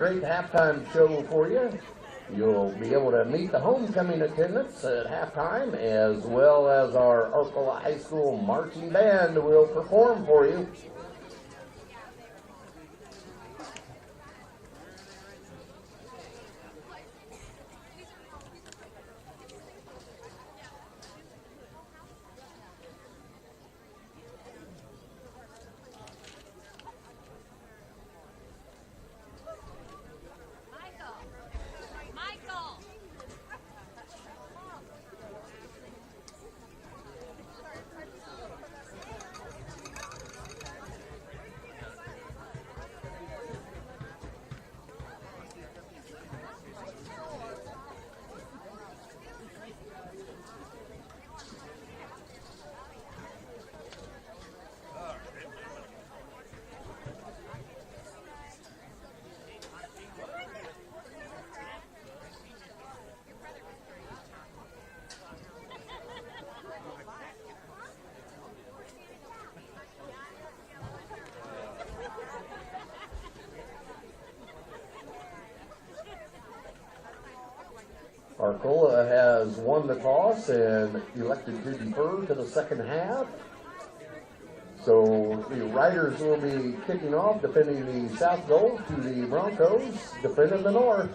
great halftime show for you. You'll be able to meet the homecoming attendants at halftime, as well as our Arcola High School marching band will perform for you. Arcola has won the toss and elected to defer to the second half. So the Riders will be kicking off, defending the south goal, to the Broncos defending the north.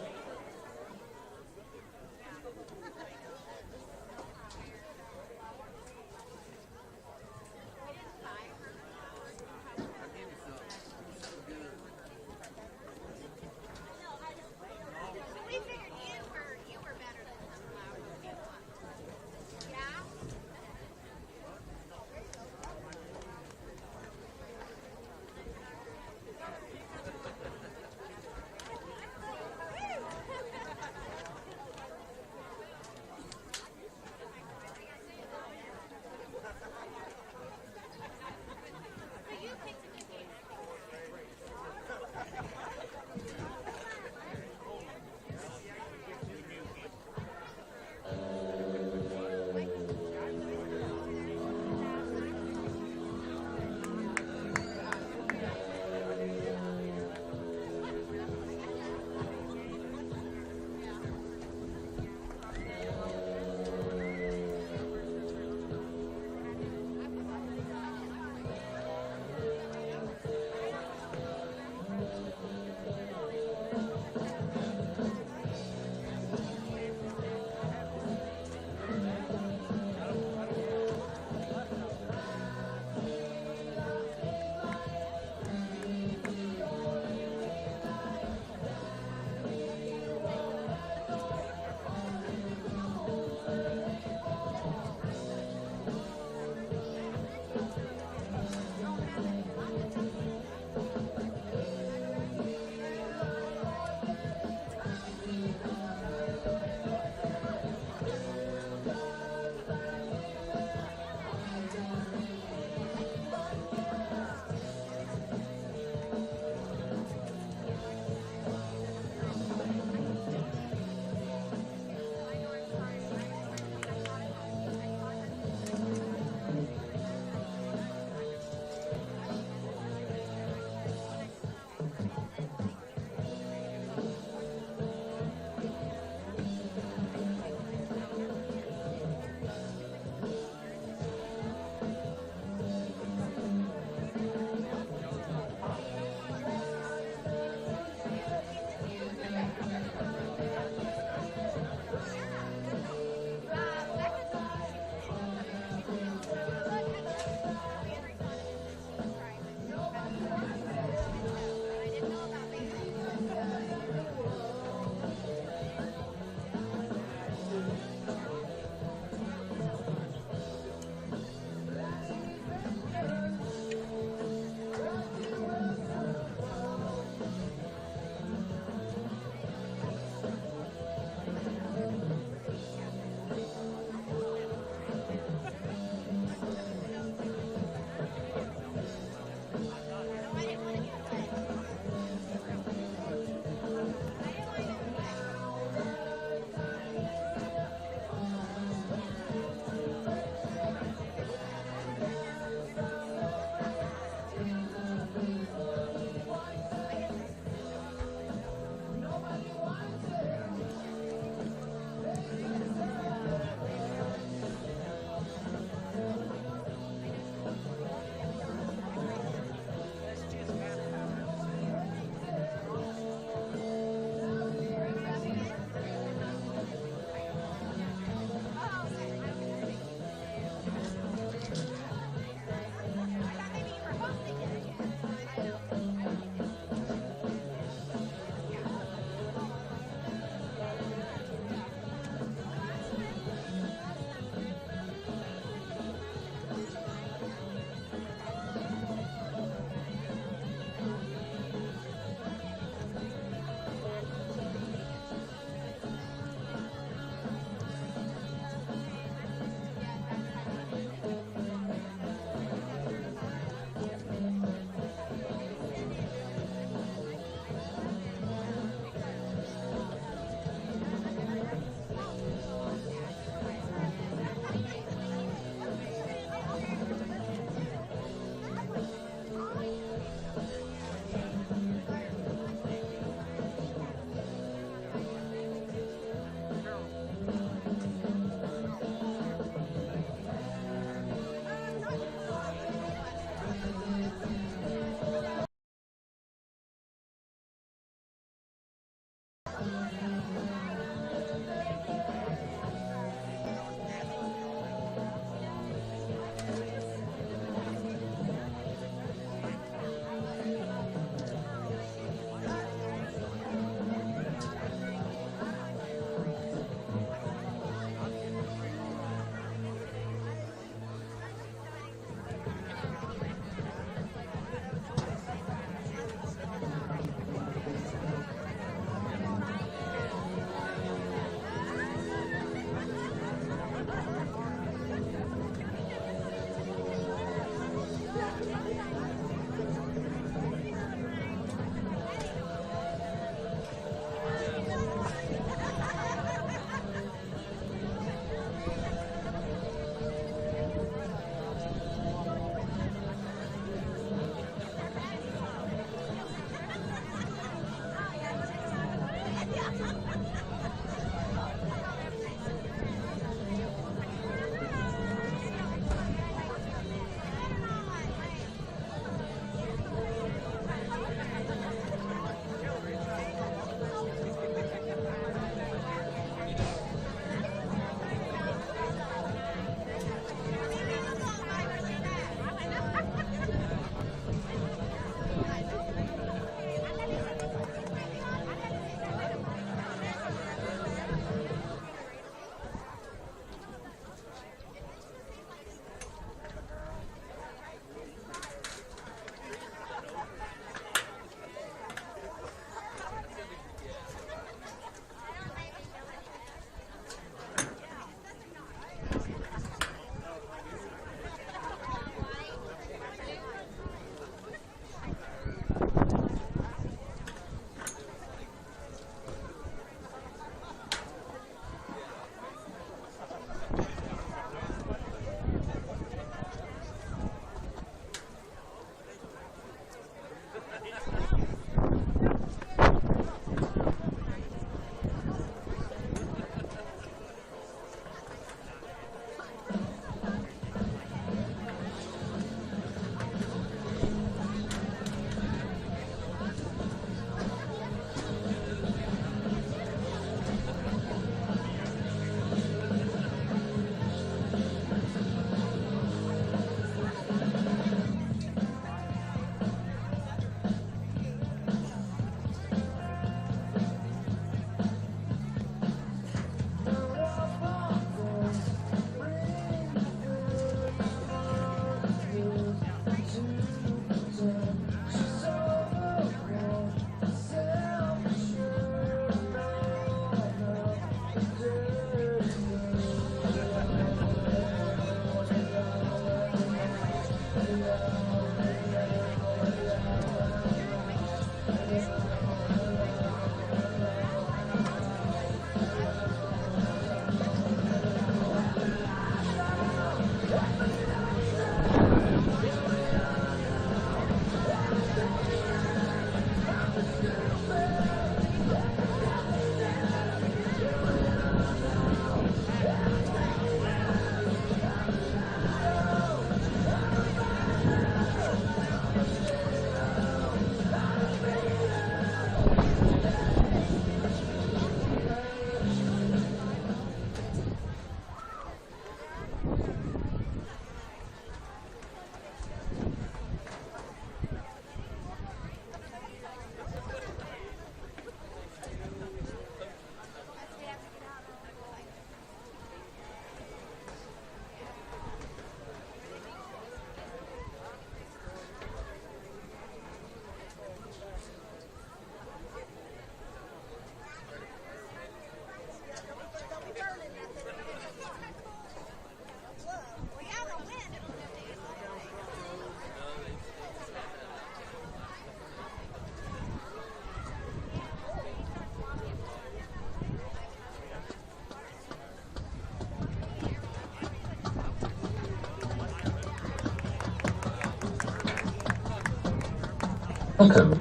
Welcome,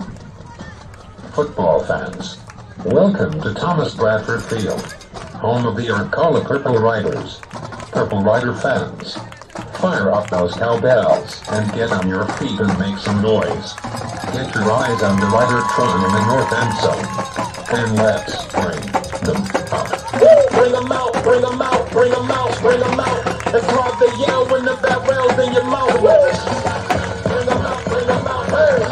football fans. Welcome to Thomas Bradford Field, home of the Arcola Purple Riders. Purple Rider fans, fire up those cowbells and get on your feet and make some noise. Get your eyes on the Ridertron in the north end zone, and let's bring them up. Bring them out, bring them out, bring them out, bring them out. It's hard to yell when the barrel's in your mouth. Bring them out, bring them out, hey.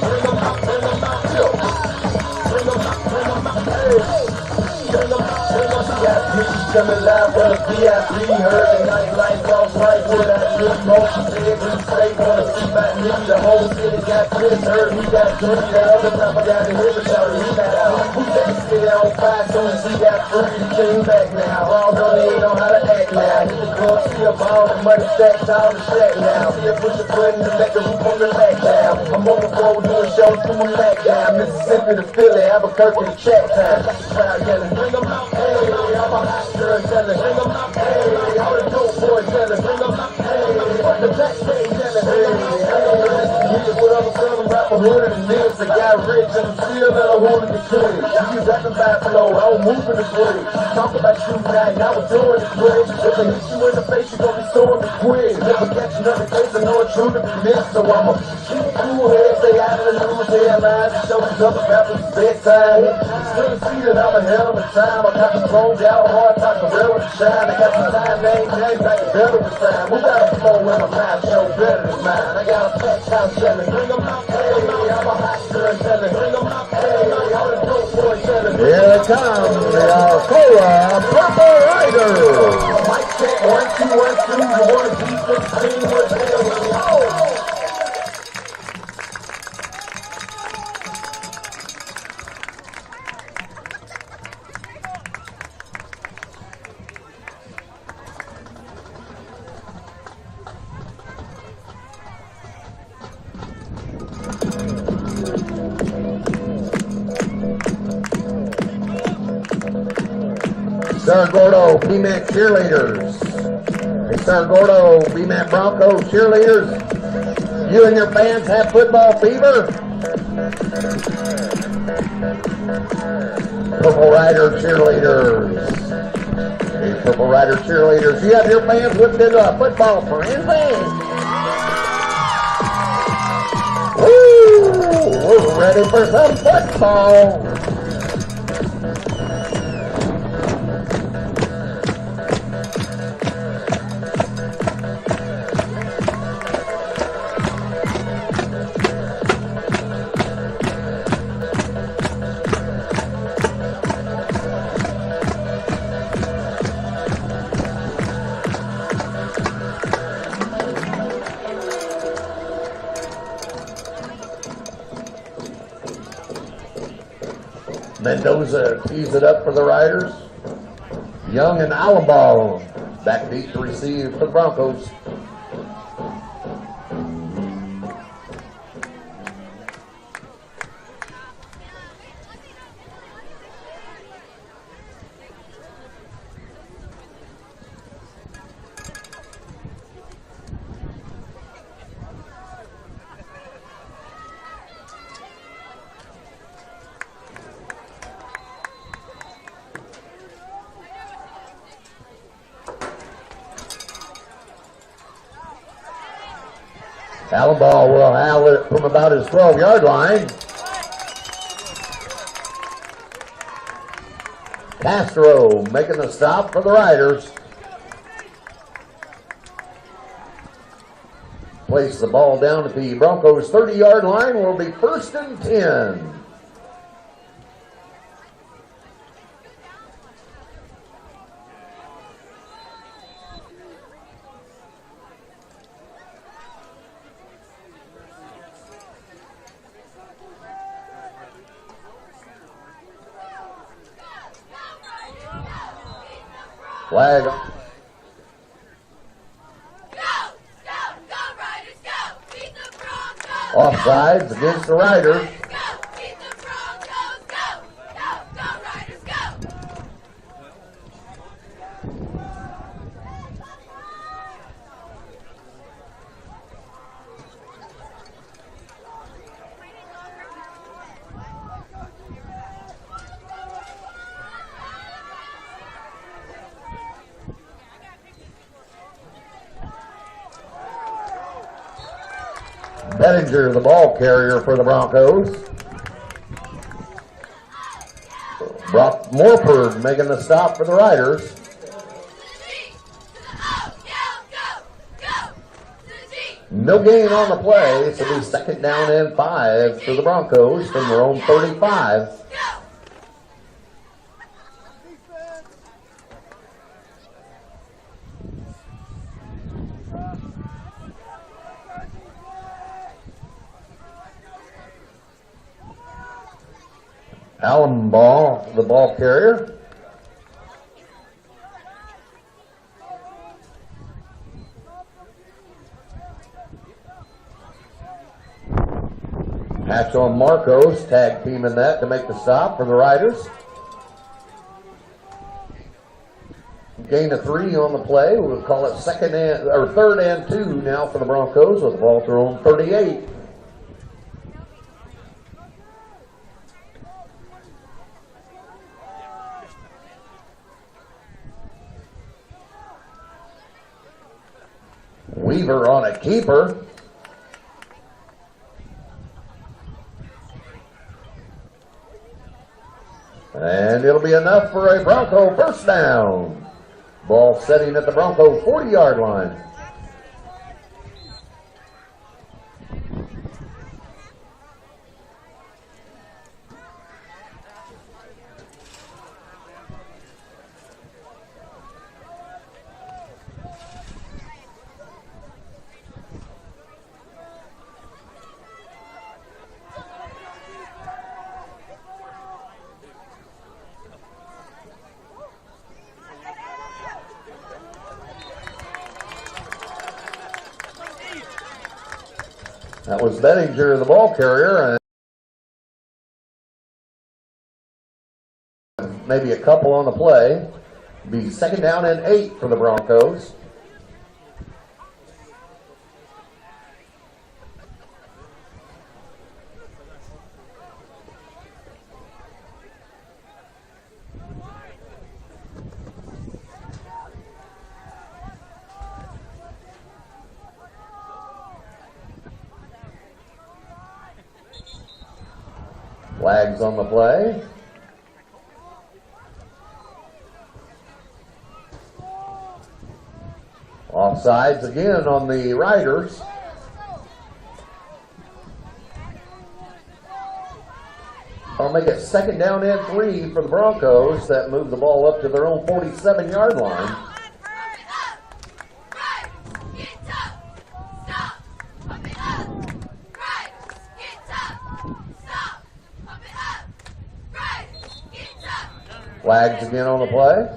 Bring them out, bring them out, yo. Bring them out, hey. Bring them out, bring them out. VIP coming live from the VIP. Heard the nightlife off right with that good motion. Said we say wanna see my knee. The whole city got pissed. Heard he got three. That other time I got to hear it, shouted he got out. Who that stay on fire soon as he got free? He came back now. All don't even know how to act now. He was going to see a ball, the money stacks all the shack now. See a push a button to make the roof on the back down. I'm on the road doing shows to my back down. Mississippi to Philly, Albuquerque to Chat Town. Got the crowd yelling, bring them out, hey. I'm a hot girl yelling, bring them out, hey. All the dope boys yelling, bring them out, hey. What the backstage yelling, bring them out, hey. What other southern rapper hood and lives that got rich and still that I wanted to kill. You rapping by flow, I was moving the bridge. Talk about shooting night, I was doing the bridge. If they hit you in the face, you gon' be throwing the quiz. Never catch another case, I know it's true to be missed. So I'ma keep cool head, stay out of the news headlines, and show these other rappers it's bedtime. Still see that I'm a hell of a time. I got the phone out hard, talk the real with the shine. I got some time, name, like a better with time. We got a flow in my mouth, show better than mine. I got a packed house selling, bring them out, hey. I'm a hot girl selling, bring them out, hey. All the dope boys selling. Here it comes, the Arcola Purple Riders. Mic check, 1, 2, 1, 2. You wanna be 15 with them? Cerro Gordo, Bement cheerleaders. Hey, Cerro Gordo, Bement Broncos cheerleaders. You and your fans have football fever? Purple Rider cheerleaders. Hey, Purple Rider cheerleaders. You have your fans whipped into a football frenzy? Woo! We're ready for some football. Mendoza tees it up for the Riders. Young and Allenball back deep to receive for the Broncos. Allenball will handle it from about his 12-yard line. Castro making the stop for the Riders. Place the ball down at the Broncos' 30-yard line. Will be 1st and 10. Flag. Offsides against the Riders. Bettinger, the ball carrier for the Broncos. Brock Morford making the stop for the Riders. No gain on the play, so it'll be second down and 5 for the Broncos from their own 35. Allen Ball, the ball carrier. Hatch on Marcos, tag teaming that to make the stop for the Riders. Gain of 3 on the play. We'll call it third and 2 now for the Broncos with the ball thrown 38. Weaver on a keeper. And it'll be enough for a Bronco first down. Ball setting at the Bronco 40-yard line. That was Bettinger, the ball carrier, and maybe a couple on the play. Be second down and 8 for the Broncos. Flags on the play. Offsides again on the Riders. I'll make it second down and 3 for the Broncos that move the ball up to their own 47-yard line. Flags again on the play.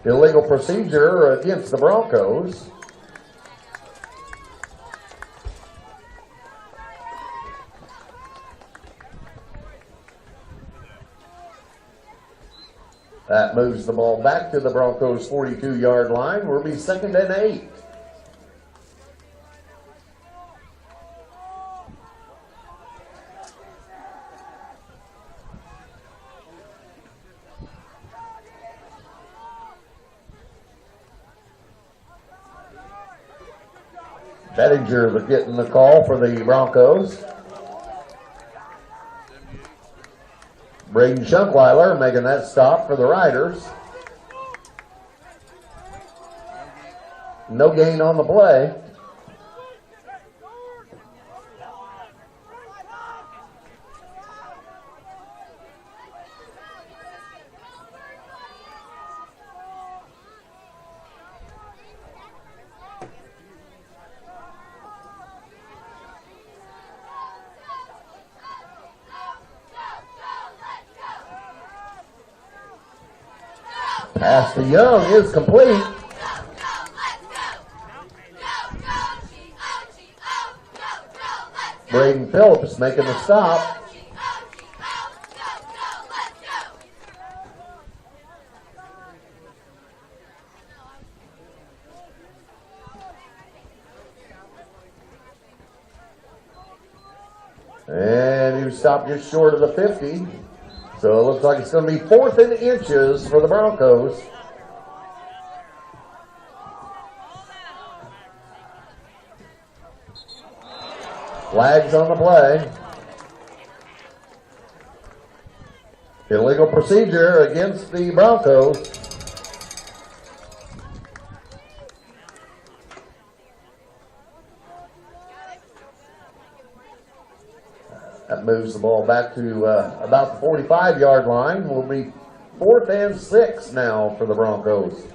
Illegal procedure against the Broncos. That moves the ball back to the Broncos' 42-yard line. We'll be second and 8. Bettinger getting the call for the Broncos. Braden Schunkweiler making that stop for the Riders. No gain on the play. Pass to Young is complete. Braden Phillips making the stop. And he stopped just short of the 50. So it looks like it's going to be 4th and inches for the Broncos. Flags on the play. Illegal procedure against the Broncos. That moves the ball back to about the 45-yard line. Will be 4th and 6 now for the Broncos.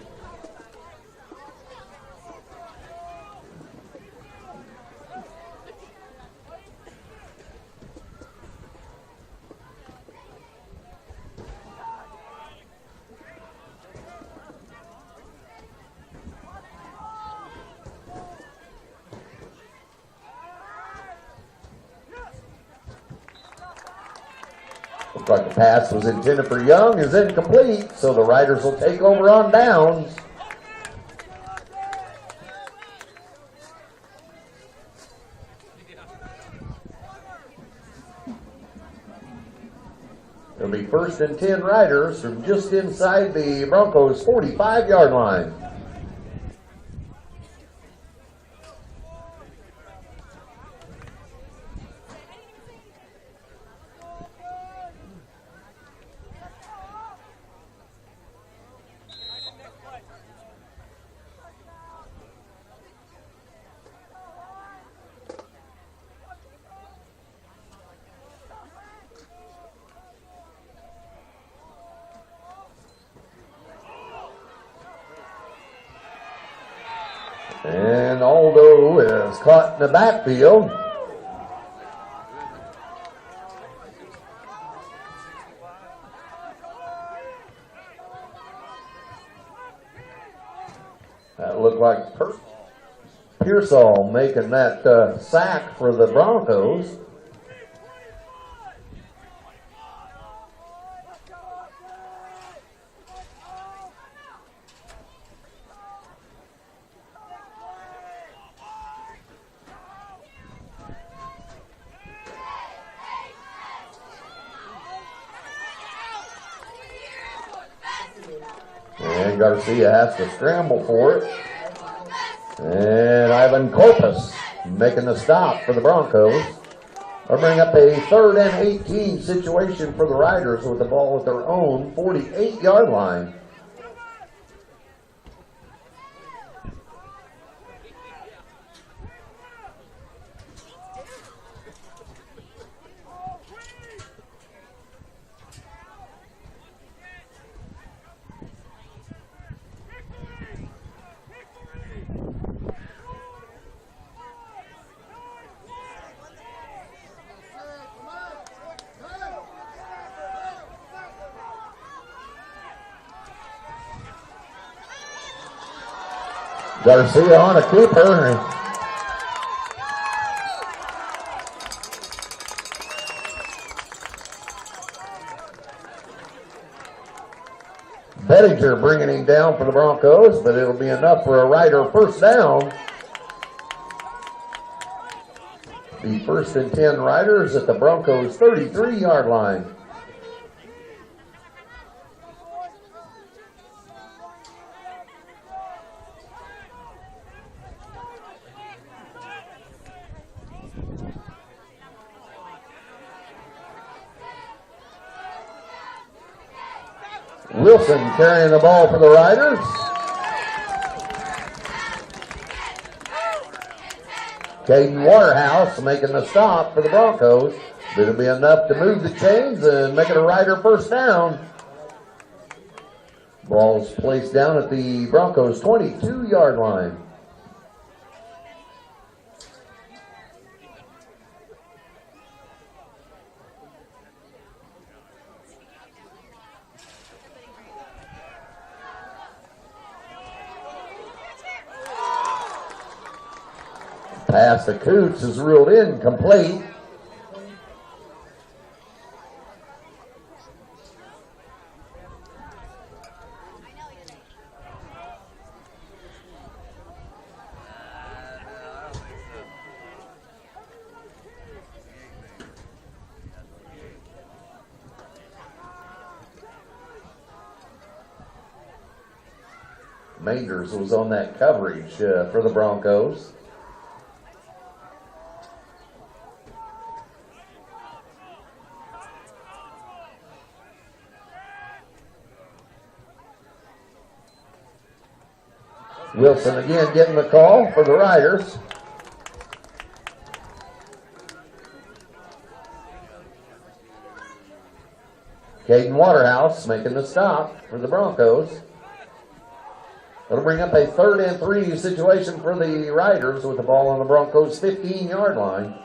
Looks like the pass was intended for Young, is incomplete, so the Riders will take over on downs. It'll be 1st and 10 Riders from just inside the Broncos' 45-yard line. And Aldo is caught in the backfield. That looked like Pearsall making that sack for the Broncos. And Garcia has to scramble for it. And Ivan Corpus making the stop for the Broncos. They'll bring up a 3rd and 18 situation for the Riders with the ball at their own 48-yard line. Garcia on a keeper. Bettinger bringing him down for the Broncos, but it'll be enough for a Rider first down. The 1st and 10 Riders at the Broncos' 33-yard line. Wilson carrying the ball for the Riders. Caden Waterhouse making the stop for the Broncos. It'll be enough to move the chains and make it a Rider first down. Ball's placed down at the Broncos' 22-yard line. Pass to Coots is ruled incomplete. Majors was on that coverage for the Broncos. Wilson again getting the call for the Riders. Caden Waterhouse making the stop for the Broncos. It'll bring up a 3rd and 3 situation for the Riders with the ball on the Broncos' 15-yard line.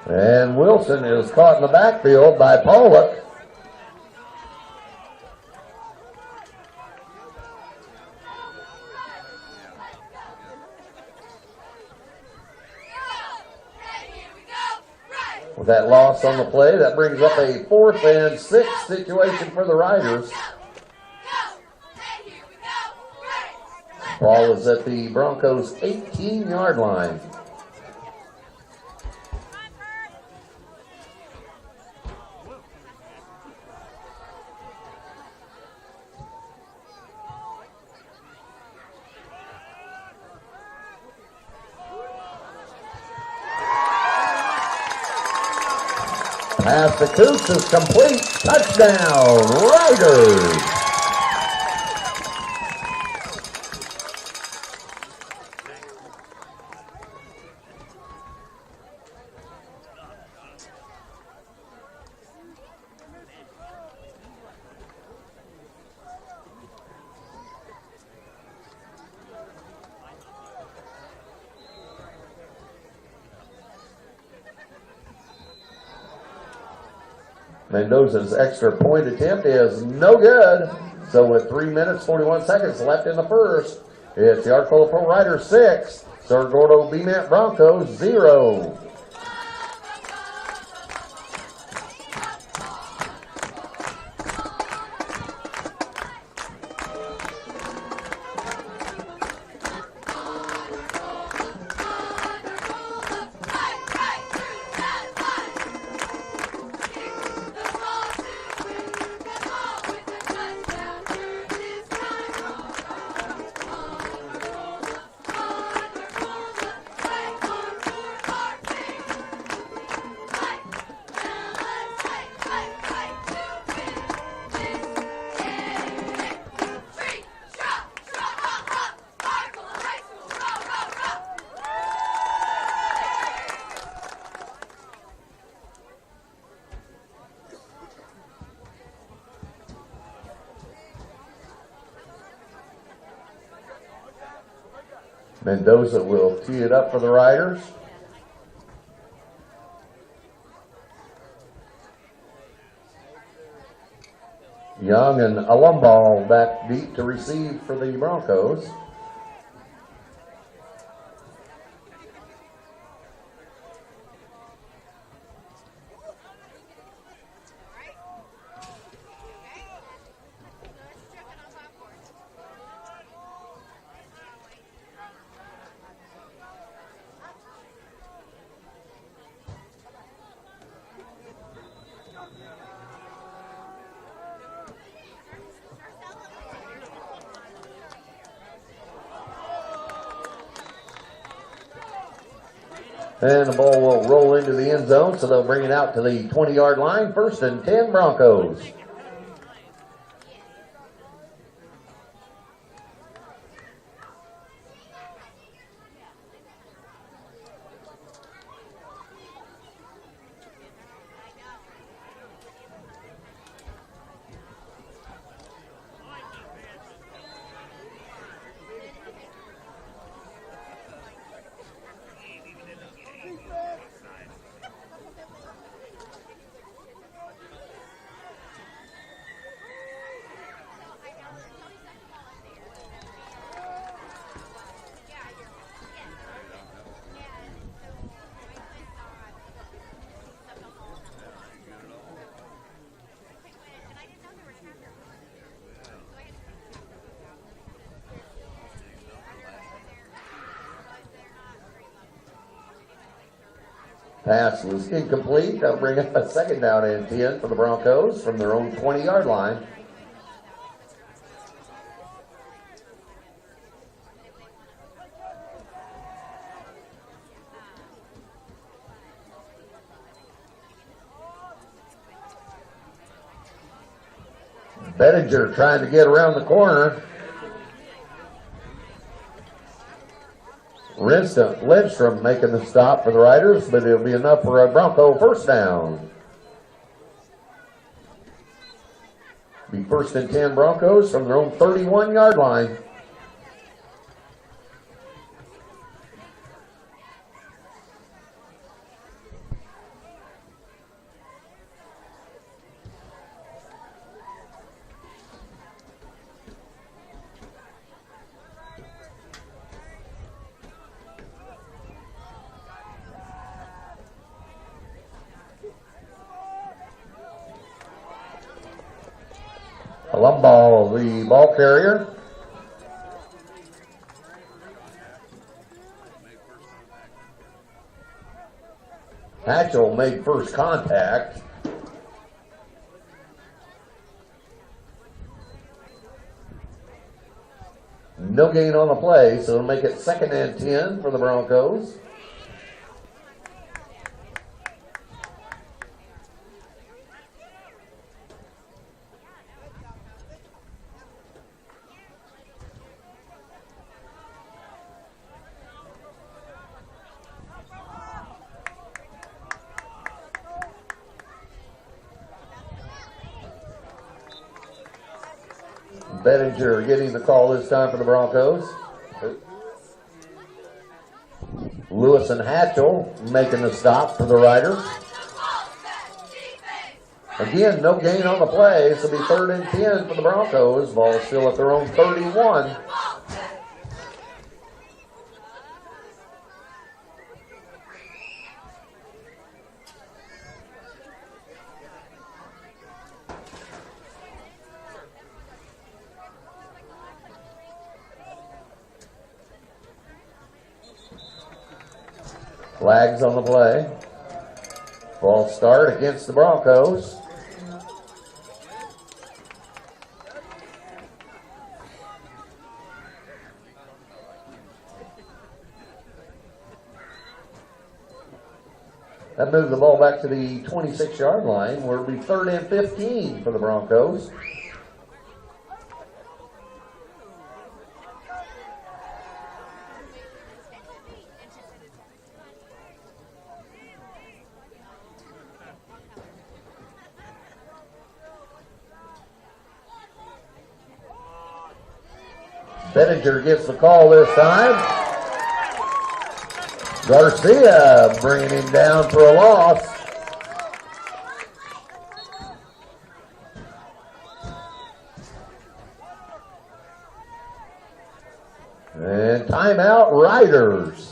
And Wilson is caught in the backfield by Pollock. With that loss on the play, that brings up a 4th and 6 situation for the Riders. Ball is at the Broncos' 18-yard line. Pass to Coots is complete. Touchdown, Riders. Mendoza's extra point attempt is no good. So with 3 minutes, 41 seconds left in the first, it's the Arcola Pro Riders 6, Cerro Gordo Bement Broncos 0. Mendoza will tee it up for the Riders. Young and Alumball back deep to receive for the Broncos. And the ball will roll into the end zone, so they'll bring it out to the 20-yard line. 1st and 10 Broncos. Pass was incomplete. That'll bring up a 2nd down and 10 for the Broncos from their own 20-yard line. Bettinger trying to get around the corner. Lindstrom making the stop for the Riders, but it'll be enough for a Bronco first down. Be 1st and 10 Broncos from their own 31-yard line. Lumball, the ball carrier. Hatchell made first contact. No gain on the play, so it'll make it 2nd and 10 for the Broncos. Bettinger getting the call this time for the Broncos. Lewis and Hatchell making the stop for the Riders. Again, no gain on the play, so it'll be 3rd and 10 for the Broncos. Ball still at their own 31. Flags on the play. Ball start against the Broncos. That moved the ball back to the 26-yard line, where it'll be 3rd and 15 for the Broncos. Bettinger gets the call this time. Garcia bringing him down for a loss. And timeout, Riders.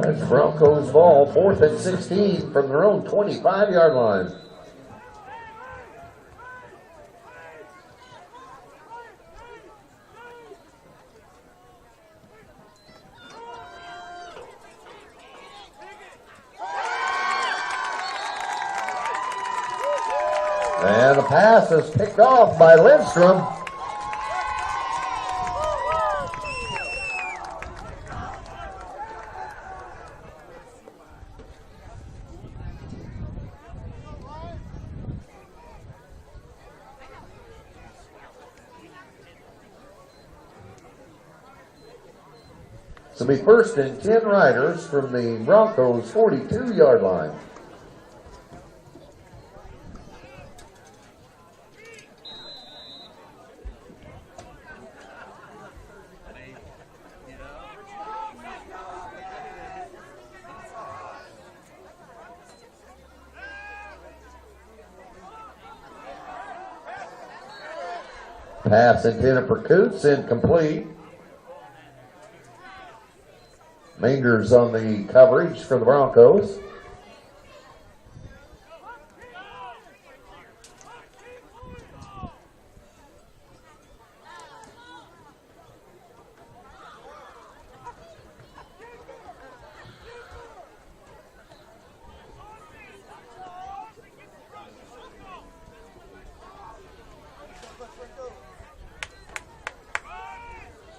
That's Broncos ball, 4th and 16 from their own 25-yard line. And the pass is picked off by Lindstrom. So it'll be 1st and 10 riders from the Broncos 42-yard line. Pass intended for Coots, incomplete. Mangers on the coverage for the Broncos.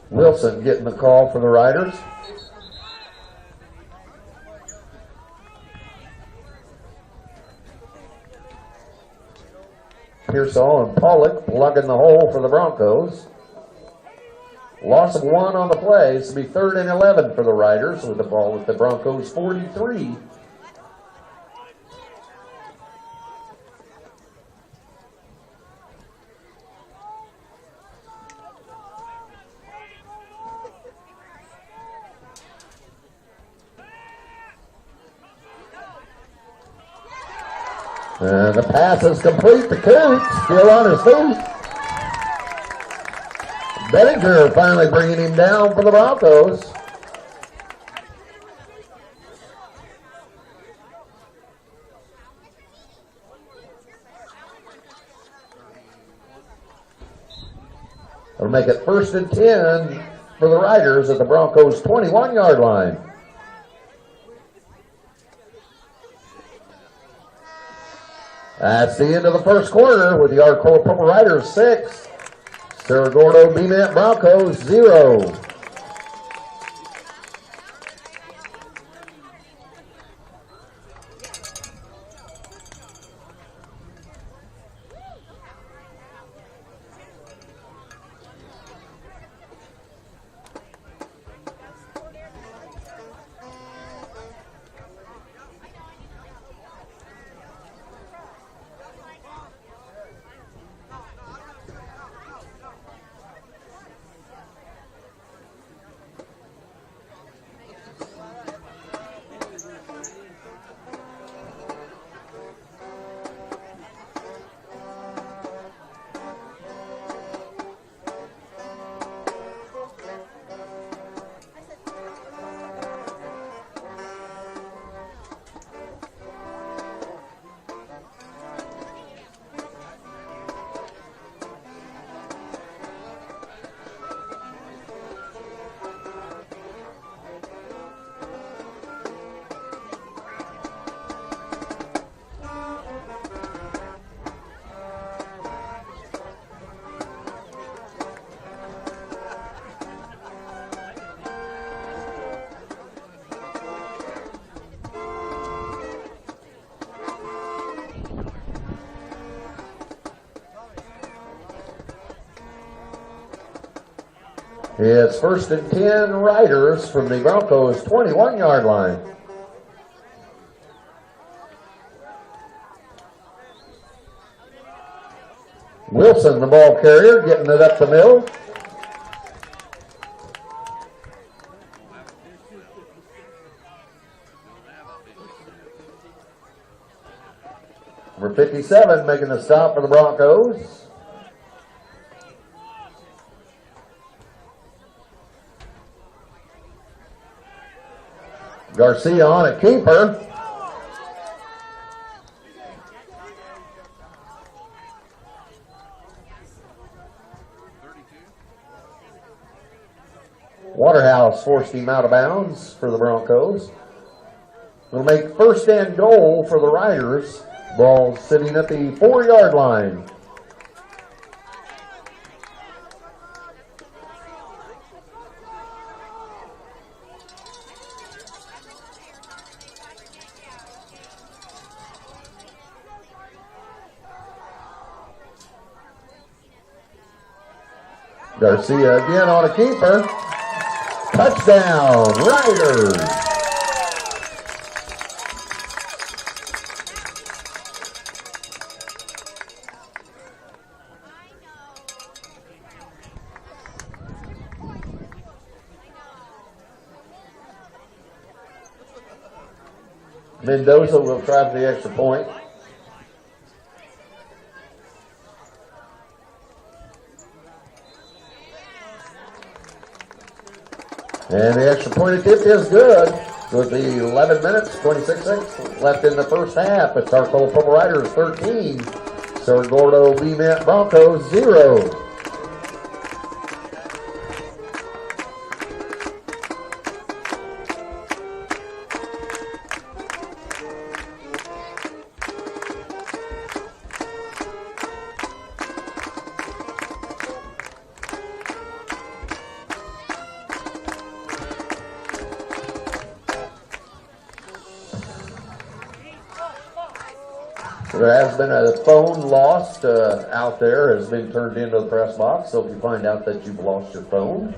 Wilson getting the call for the Riders. Pearsall and Pollock plugging the hole for the Broncos. Loss of 1 on the play. This will be 3rd and 11 for the Riders with the ball with the Broncos 43. And the pass is complete to Coots, still on his feet. Bettinger finally bringing him down for the Broncos. It'll make it 1st and 10 for the Riders at the Broncos 21-yard line. That's the end of the first quarter with the Arcola Purple Riders 6, Cerro Gordo Bement Broncos 0. It's 1st and 10 Riders from the Broncos 21-yard line. Wilson, the ball carrier, getting it up the middle. Number 57 making the stop for the Broncos. Garcia on a keeper. Waterhouse forced him out of bounds for the Broncos. It'll make 1st and goal for the Riders. Ball sitting at the 4-yard line. Garcia again on a keeper. Touchdown, Riders! Mendoza will try for the extra point. And the extra point attempt is good. With the 11 minutes, 26 seconds left in the first half. It's Arcola Purple Riders 13. Cerro Gordo Bement Broncos 0. There has been a phone lost out there, has been turned into the press box. So if you find out that you've lost your phone,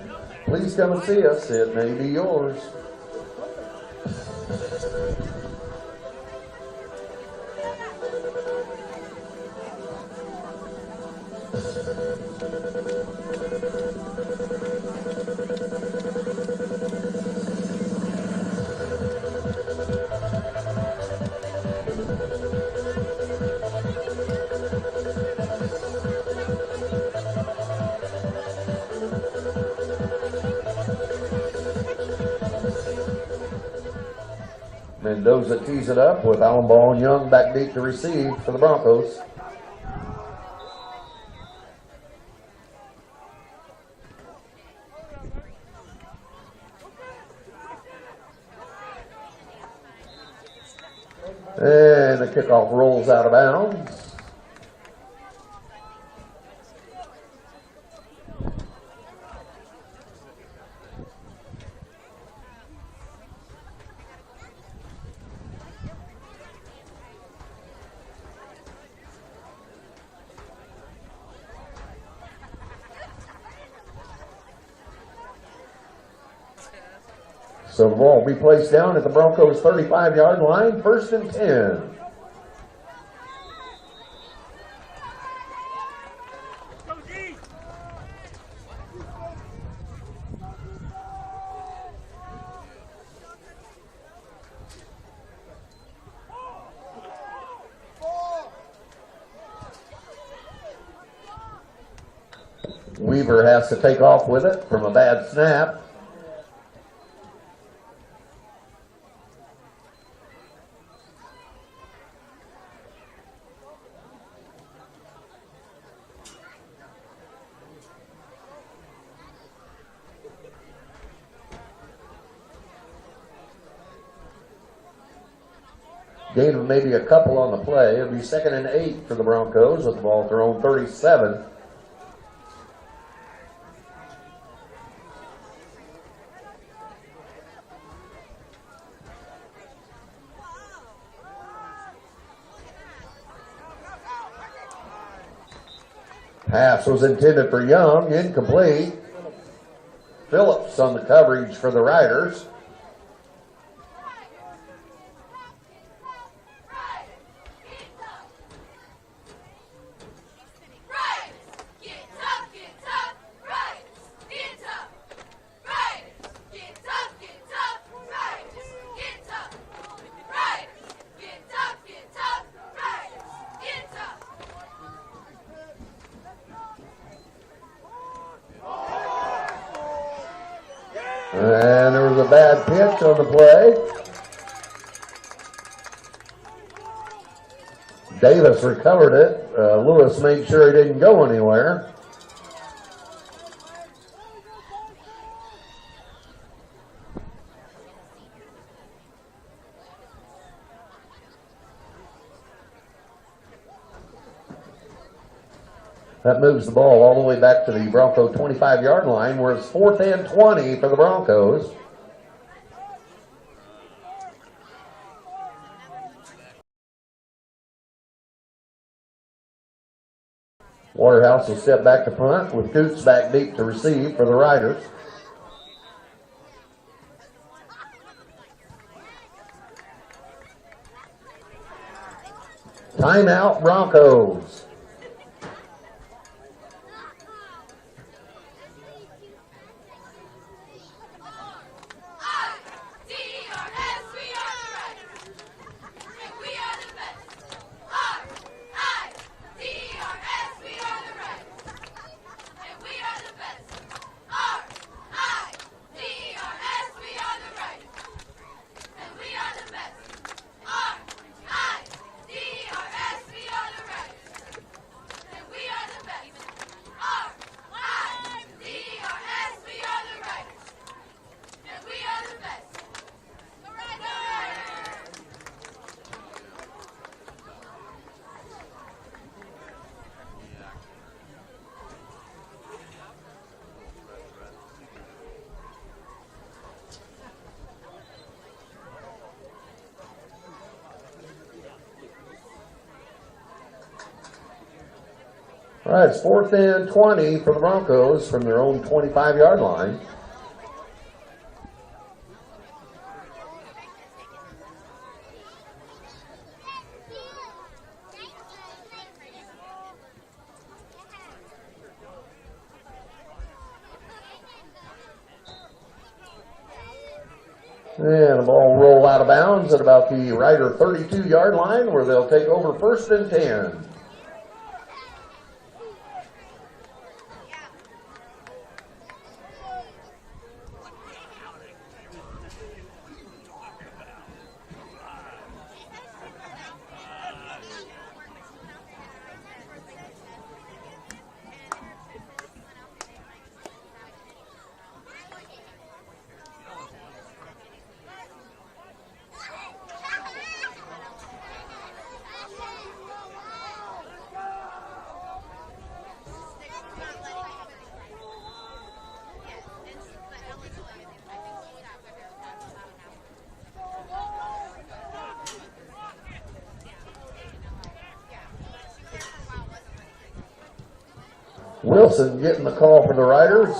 please come and see us. It may be yours. Mendoza tees it up with Allen Ball and Young back deep to receive for the Broncos. And the kickoff rolls out of bounds. So the ball will be placed down at the Broncos' 35-yard line, 1st and 10. Weaver has to take off with it from a bad snap. Gain of maybe a couple on the play. It'll be 2nd and 8 for the Broncos with the ball at their own 37. Pass was intended for Young, incomplete. Phillips on the coverage for the Riders. And there was a bad pitch on the play. Davis recovered it. Lewis made sure he didn't go anywhere. That moves the ball all the way back to the Bronco 25-yard line, where it's 4th and 20 for the Broncos. Waterhouse will step back to punt with Coots back deep to receive for the Riders. Timeout Broncos. All right, it's 4th and 20 for the Broncos from their own 25-yard line. And the ball will roll out of bounds at about the Rider 32-yard line where they'll take over 1st and 10. Wilson getting the call for the Riders.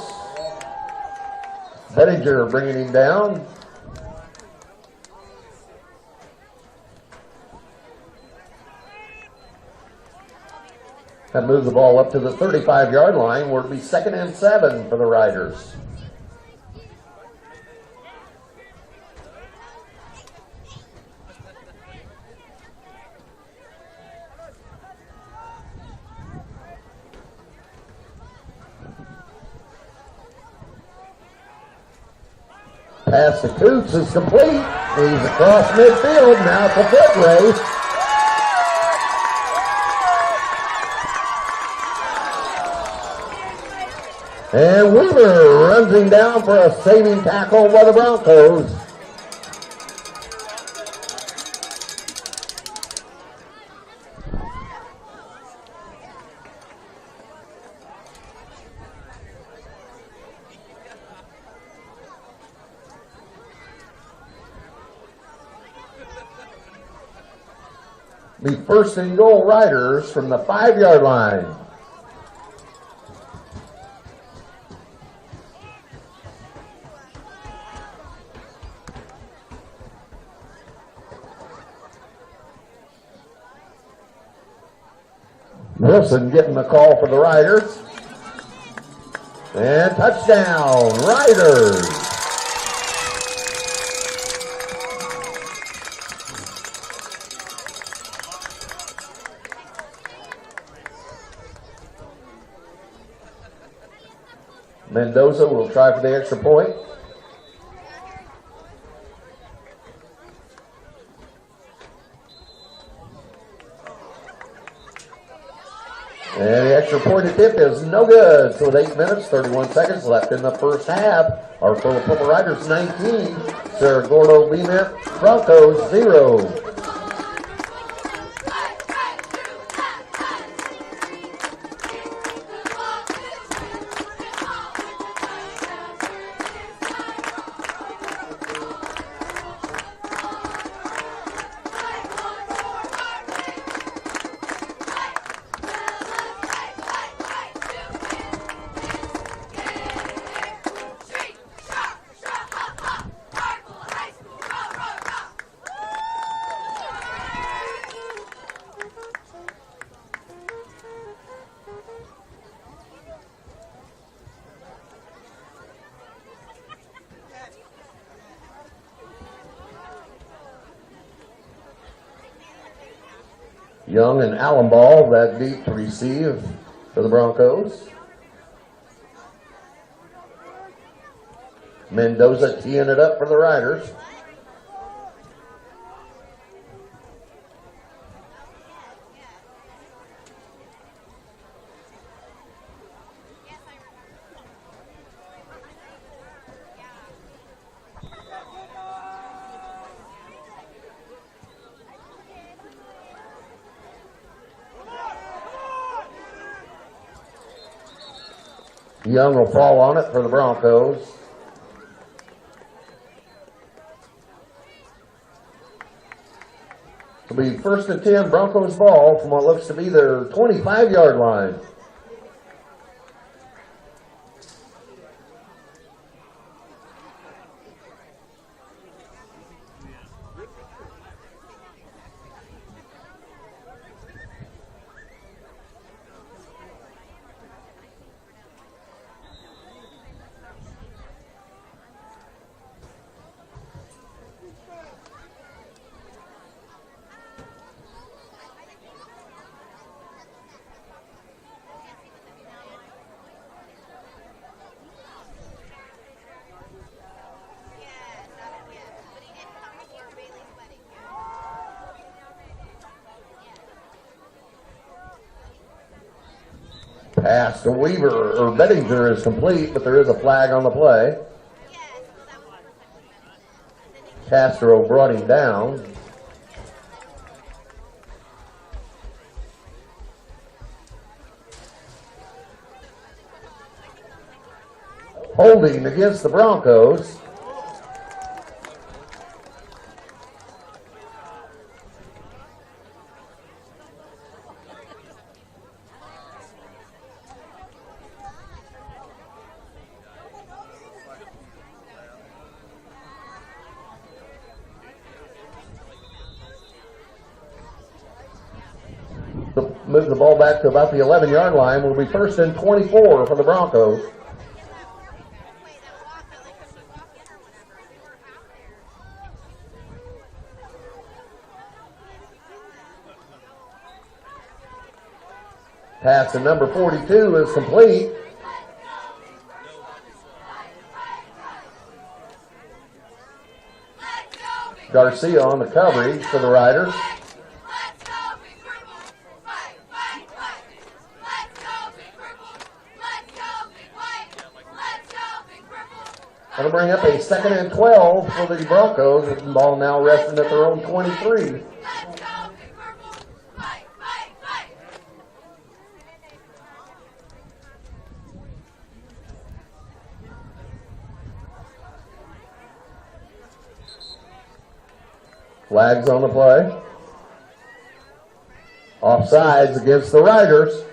Bettinger bringing him down. That moves the ball up to the 35-yard line where it'll be 2nd and 7 for the Riders. Pass to Coots is complete. He's across midfield. Now it's a foot race. And Weaver runs him down for a saving tackle by the Broncos. The 1st and goal Riders from the 5-yard line. Wilson getting the call for the Riders. And touchdown, Riders. Mendoza will try for the extra point. And the extra point attempt is no good. So with 8 minutes, 31 seconds left in the first half, Arcola Purple Riders 19, Cerro Gordo Bement Broncos 0. Young and Allen ball that deep to receive for the Broncos. Mendoza teeing it up for the Riders. Young will fall on it for the Broncos. It'll be 1st and 10 Broncos ball from what looks to be their 25-yard line. Pass to Weaver, or Bettinger is complete, but there is a flag on the play. Castro brought him down. Holding against the Broncos. Move the ball back to about the 11-yard line. Will be 1st and 24 for the Broncos. Pass to number 42 is complete. Garcia on the coverage for the Riders. That'll bring up a 2nd and 12 for the Broncos, with the ball now resting at their own 23. Flags on the play. Offsides against the Riders.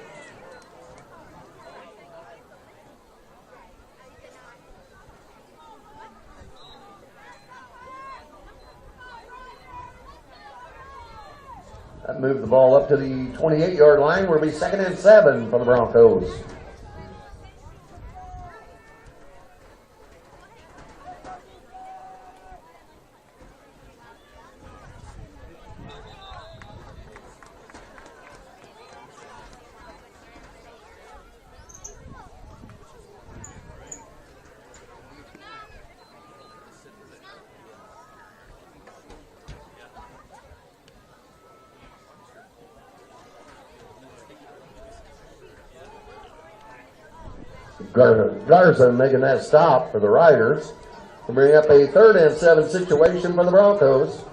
That moved the ball up to the 28-yard line, where it'll be 2nd and 7 for the Broncos. Garza making that stop for the Riders to bring up a 3rd and 7 situation for the Broncos.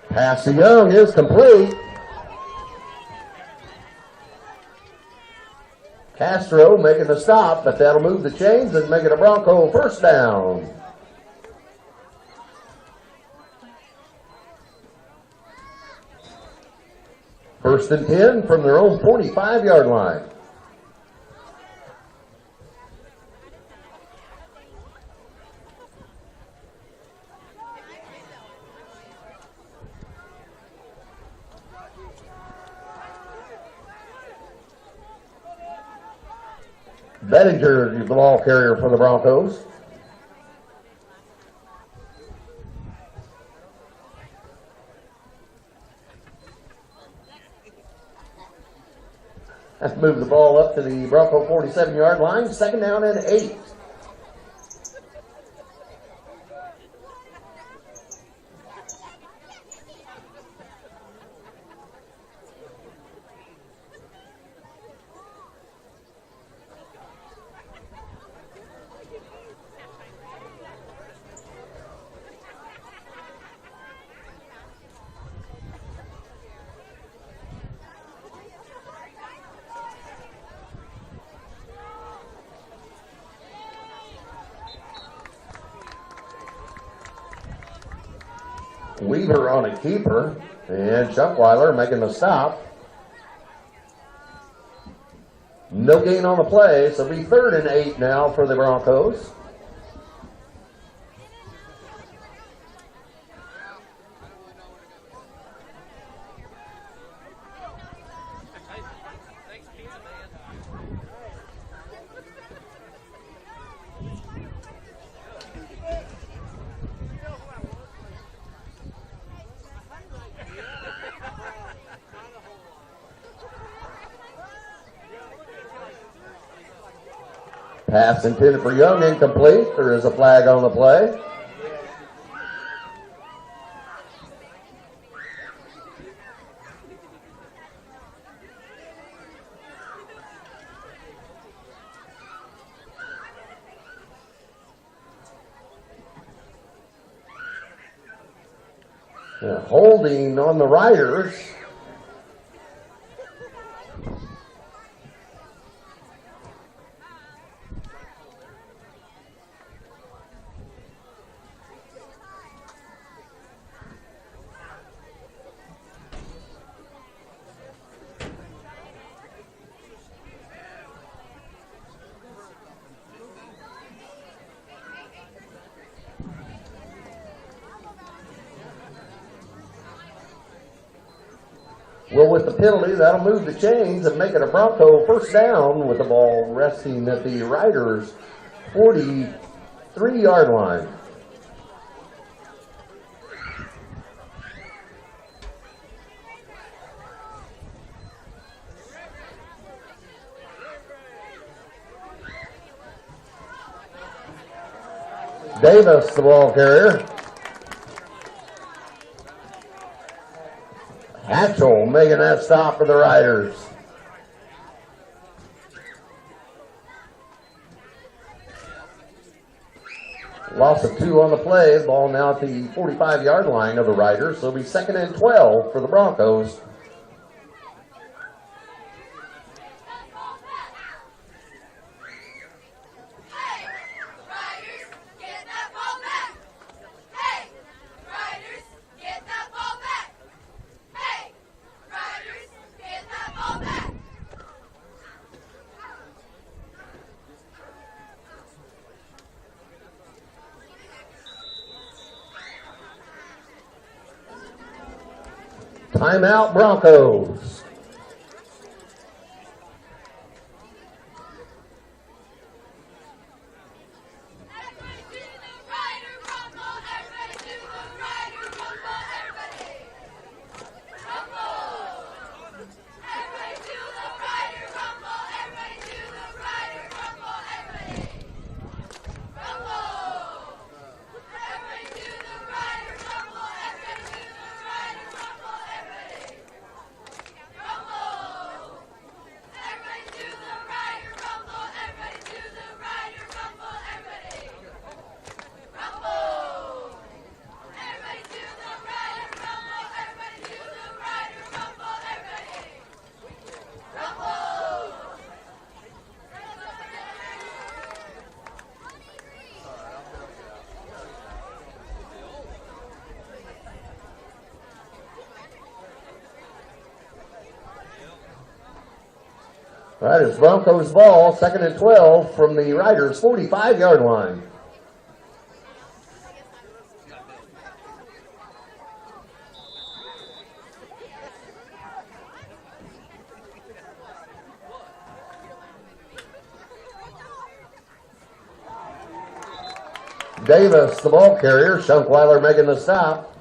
Pass to Young is complete. Castro making the stop, but that'll move the chains and make it a Bronco 1st down. First and 10 from their own 45-yard line. Bettinger, the ball carrier for the Broncos. Let's move the ball up to the Bronco 47-yard line. Second down and 8. Weaver on a keeper, and Schunkweiler making the stop. No gain on the play, so it'll be 3rd and 8 now for the Broncos. Pass intended for Young, incomplete. There is a flag on the play. Holding on the Riders. Well, with the penalty, that'll move the chains and make it a Bronco first down with the ball resting at the Riders' 43-yard line. Davis, the ball carrier. Hatchell making that stop for the Riders. Loss of 2 on the play. The ball now at the 45-yard line of the Riders. So it'll be 2nd and 12 for the Broncos. Timeout, Broncos. All right, it's Broncos ball, 2nd and 12 from the Riders' 45-yard line. Davis, the ball carrier. Schunkweiler making the stop.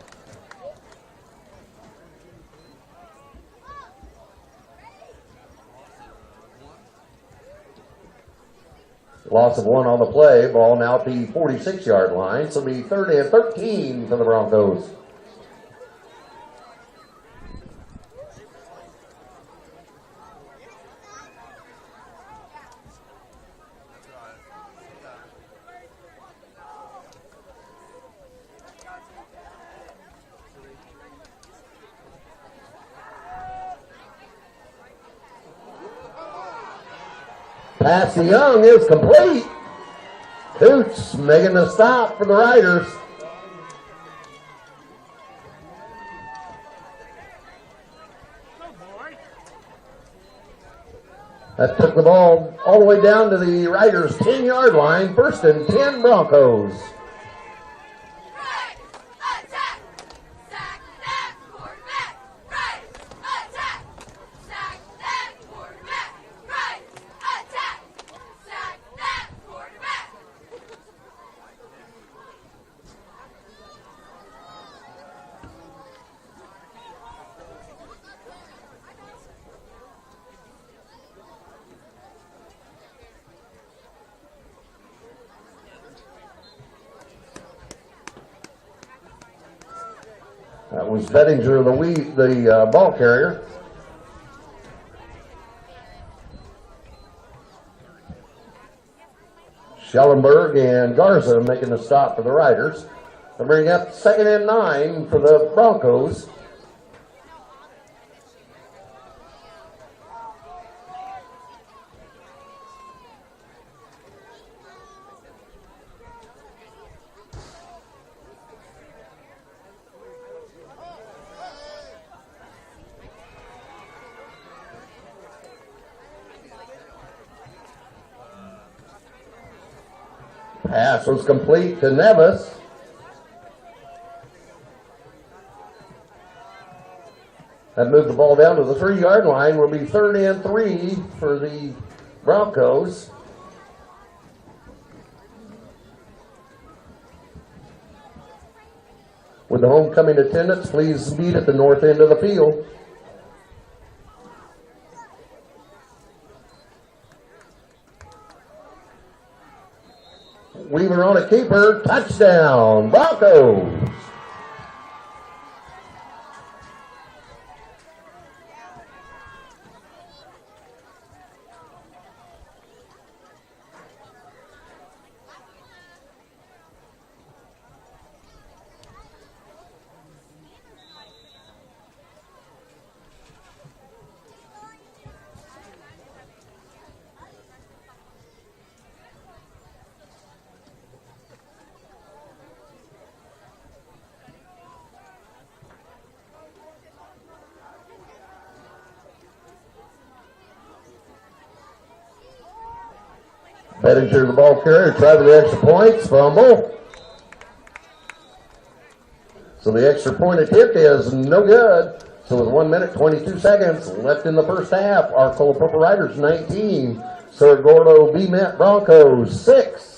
Loss of 1 on the play. Ball now at the 46-yard line. So it'll be 30 and 13 for the Broncos. Pass to Young is complete. Coots making the stop for the Riders. That took the ball all the way down to the Riders' 10-yard line. 1st and 10 Broncos. That was Bettinger, the ball carrier. Schellenberg and Garza making the stop for the Riders. They bring up 2nd and 9 for the Broncos. Pass was complete to Nevis. That moved the ball down to the 3-yard line. Will be 3rd and 3 for the Broncos. With the homecoming attendance, please meet at the north end of the field. Weaver on a keeper, touchdown, Broncos. Bettinger, the ball carrier, tried the extra points, fumble. So the extra point attempt is no good. So with 1 minute, 22 seconds left in the first half, Arcola Purple Riders 19, Cerro Gordo Bement Broncos 6.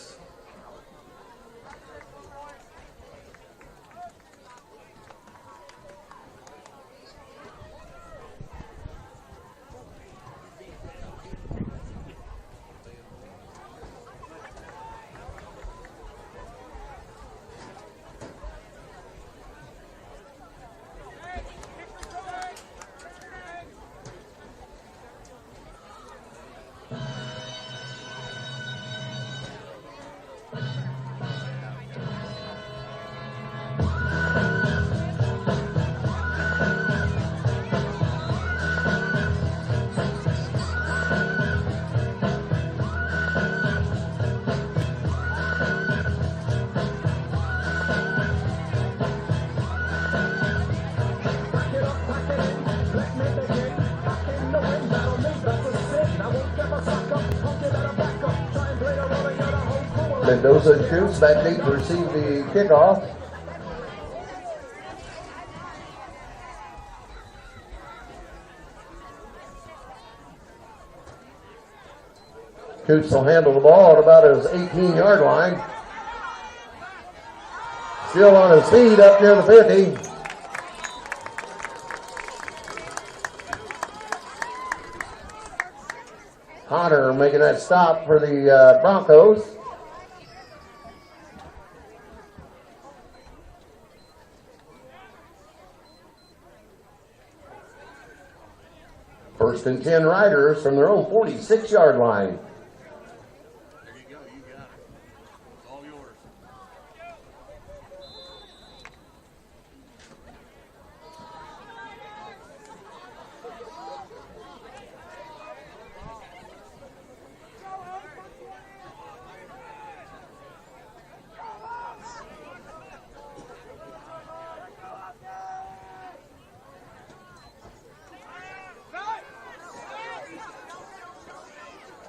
Mendoza shoots back deep to receive the kickoff. Coots will handle the ball at about his 18-yard line. Still on his feet up near the 50. Hunter making that stop for the Broncos. First and 10 riders from their own 46-yard line. There you go. You got it. It's all yours.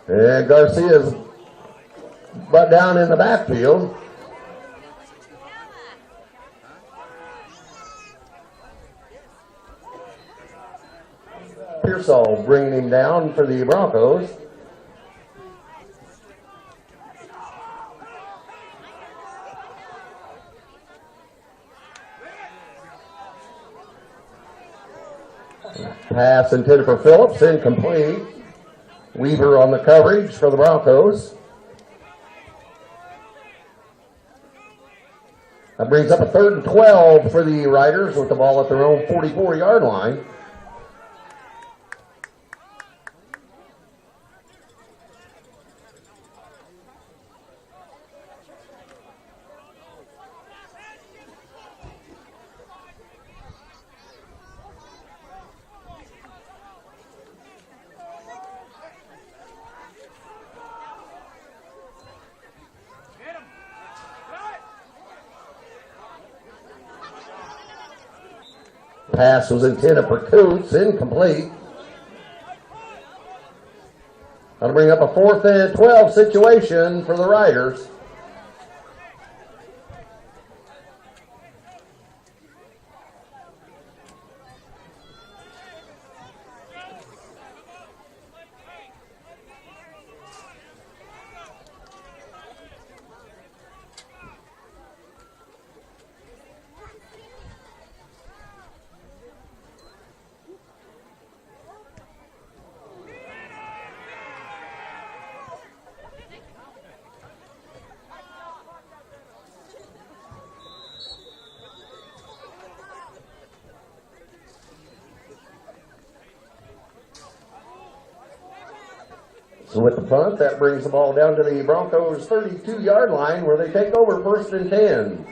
And Garcia's butt down in the backfield. Pearsall bringing him down for the Broncos. Pass intended for Phillips, incomplete. Weaver on the coverage for the Broncos. That brings up a 3rd and 12 for the Riders with the ball at their own 44-yard line. Pass was intended for Coots, incomplete. That'll bring up a 4th and 12 situation for the Riders. So with the punt, that brings the ball down to the Broncos' 32-yard line where they take over 1st and 10.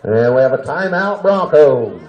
And we have a timeout, Broncos.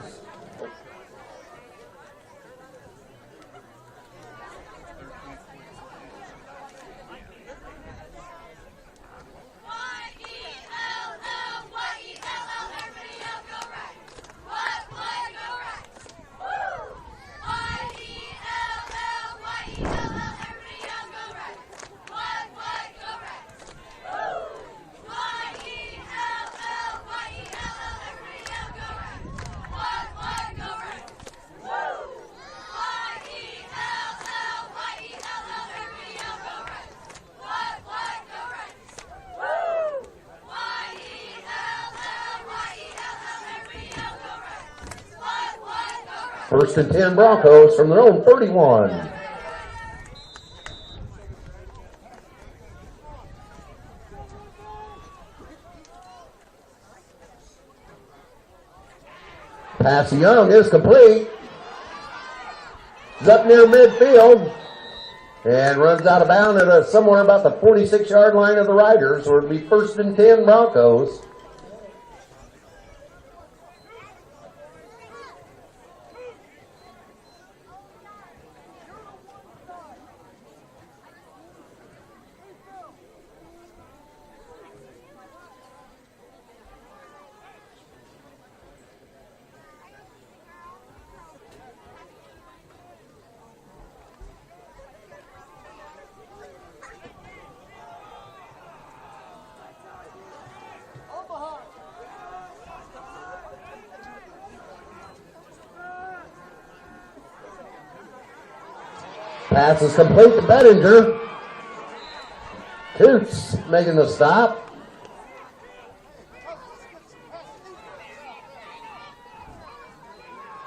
First and 10 Broncos from their own 31. Pass Young is complete. He's up near midfield and runs out of bounds at somewhere about the 46-yard line of the Riders, or it'll be first and 10 Broncos. Pass is complete to Bettinger. Coots making the stop.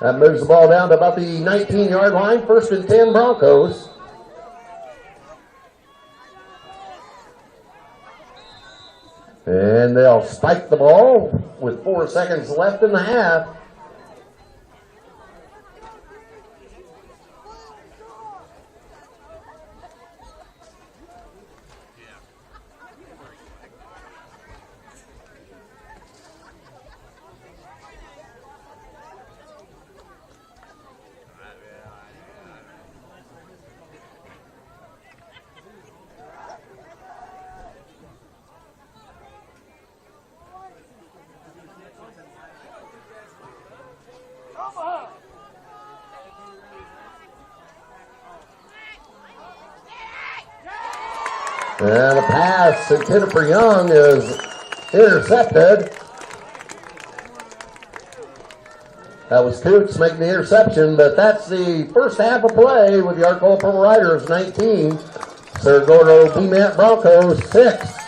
That moves the ball down to about the 19-yard line. 1st and 10 Broncos. And they'll spike the ball with 4 seconds left in the half. And a pass intended for Young is intercepted. That was Coots making the interception, but that's the first half of play with the Arcola Purple Riders 19. Cerro Gordo Bement Broncos 6.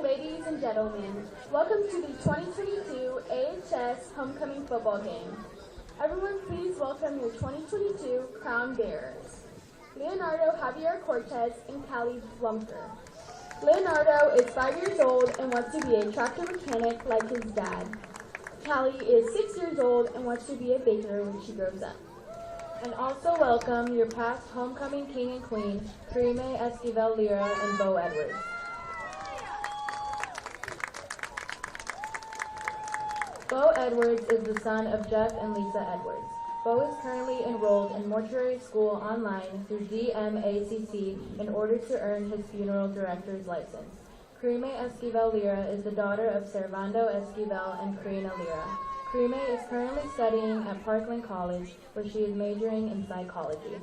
Ladies and gentlemen, welcome to the 2022 AHS Homecoming Football Game. Everyone please welcome your 2022 crown bearers, Leonardo Javier Cortez and Callie Blumker. Leonardo is 5 years old and wants to be a tractor mechanic like his dad. Callie is 6 years old and wants to be a baker when she grows up. And also welcome your past homecoming king and queen, Karime Esquivel Lira and Bo Edwards. Bo Edwards is the son of Jeff and Lisa Edwards. Bo is currently enrolled in mortuary school online through DMACC in order to earn his funeral director's license. Karime Esquivel Lira is the daughter of Servando Esquivel and Karina Lira. Karime is currently studying at Parkland College, where she is majoring in psychology.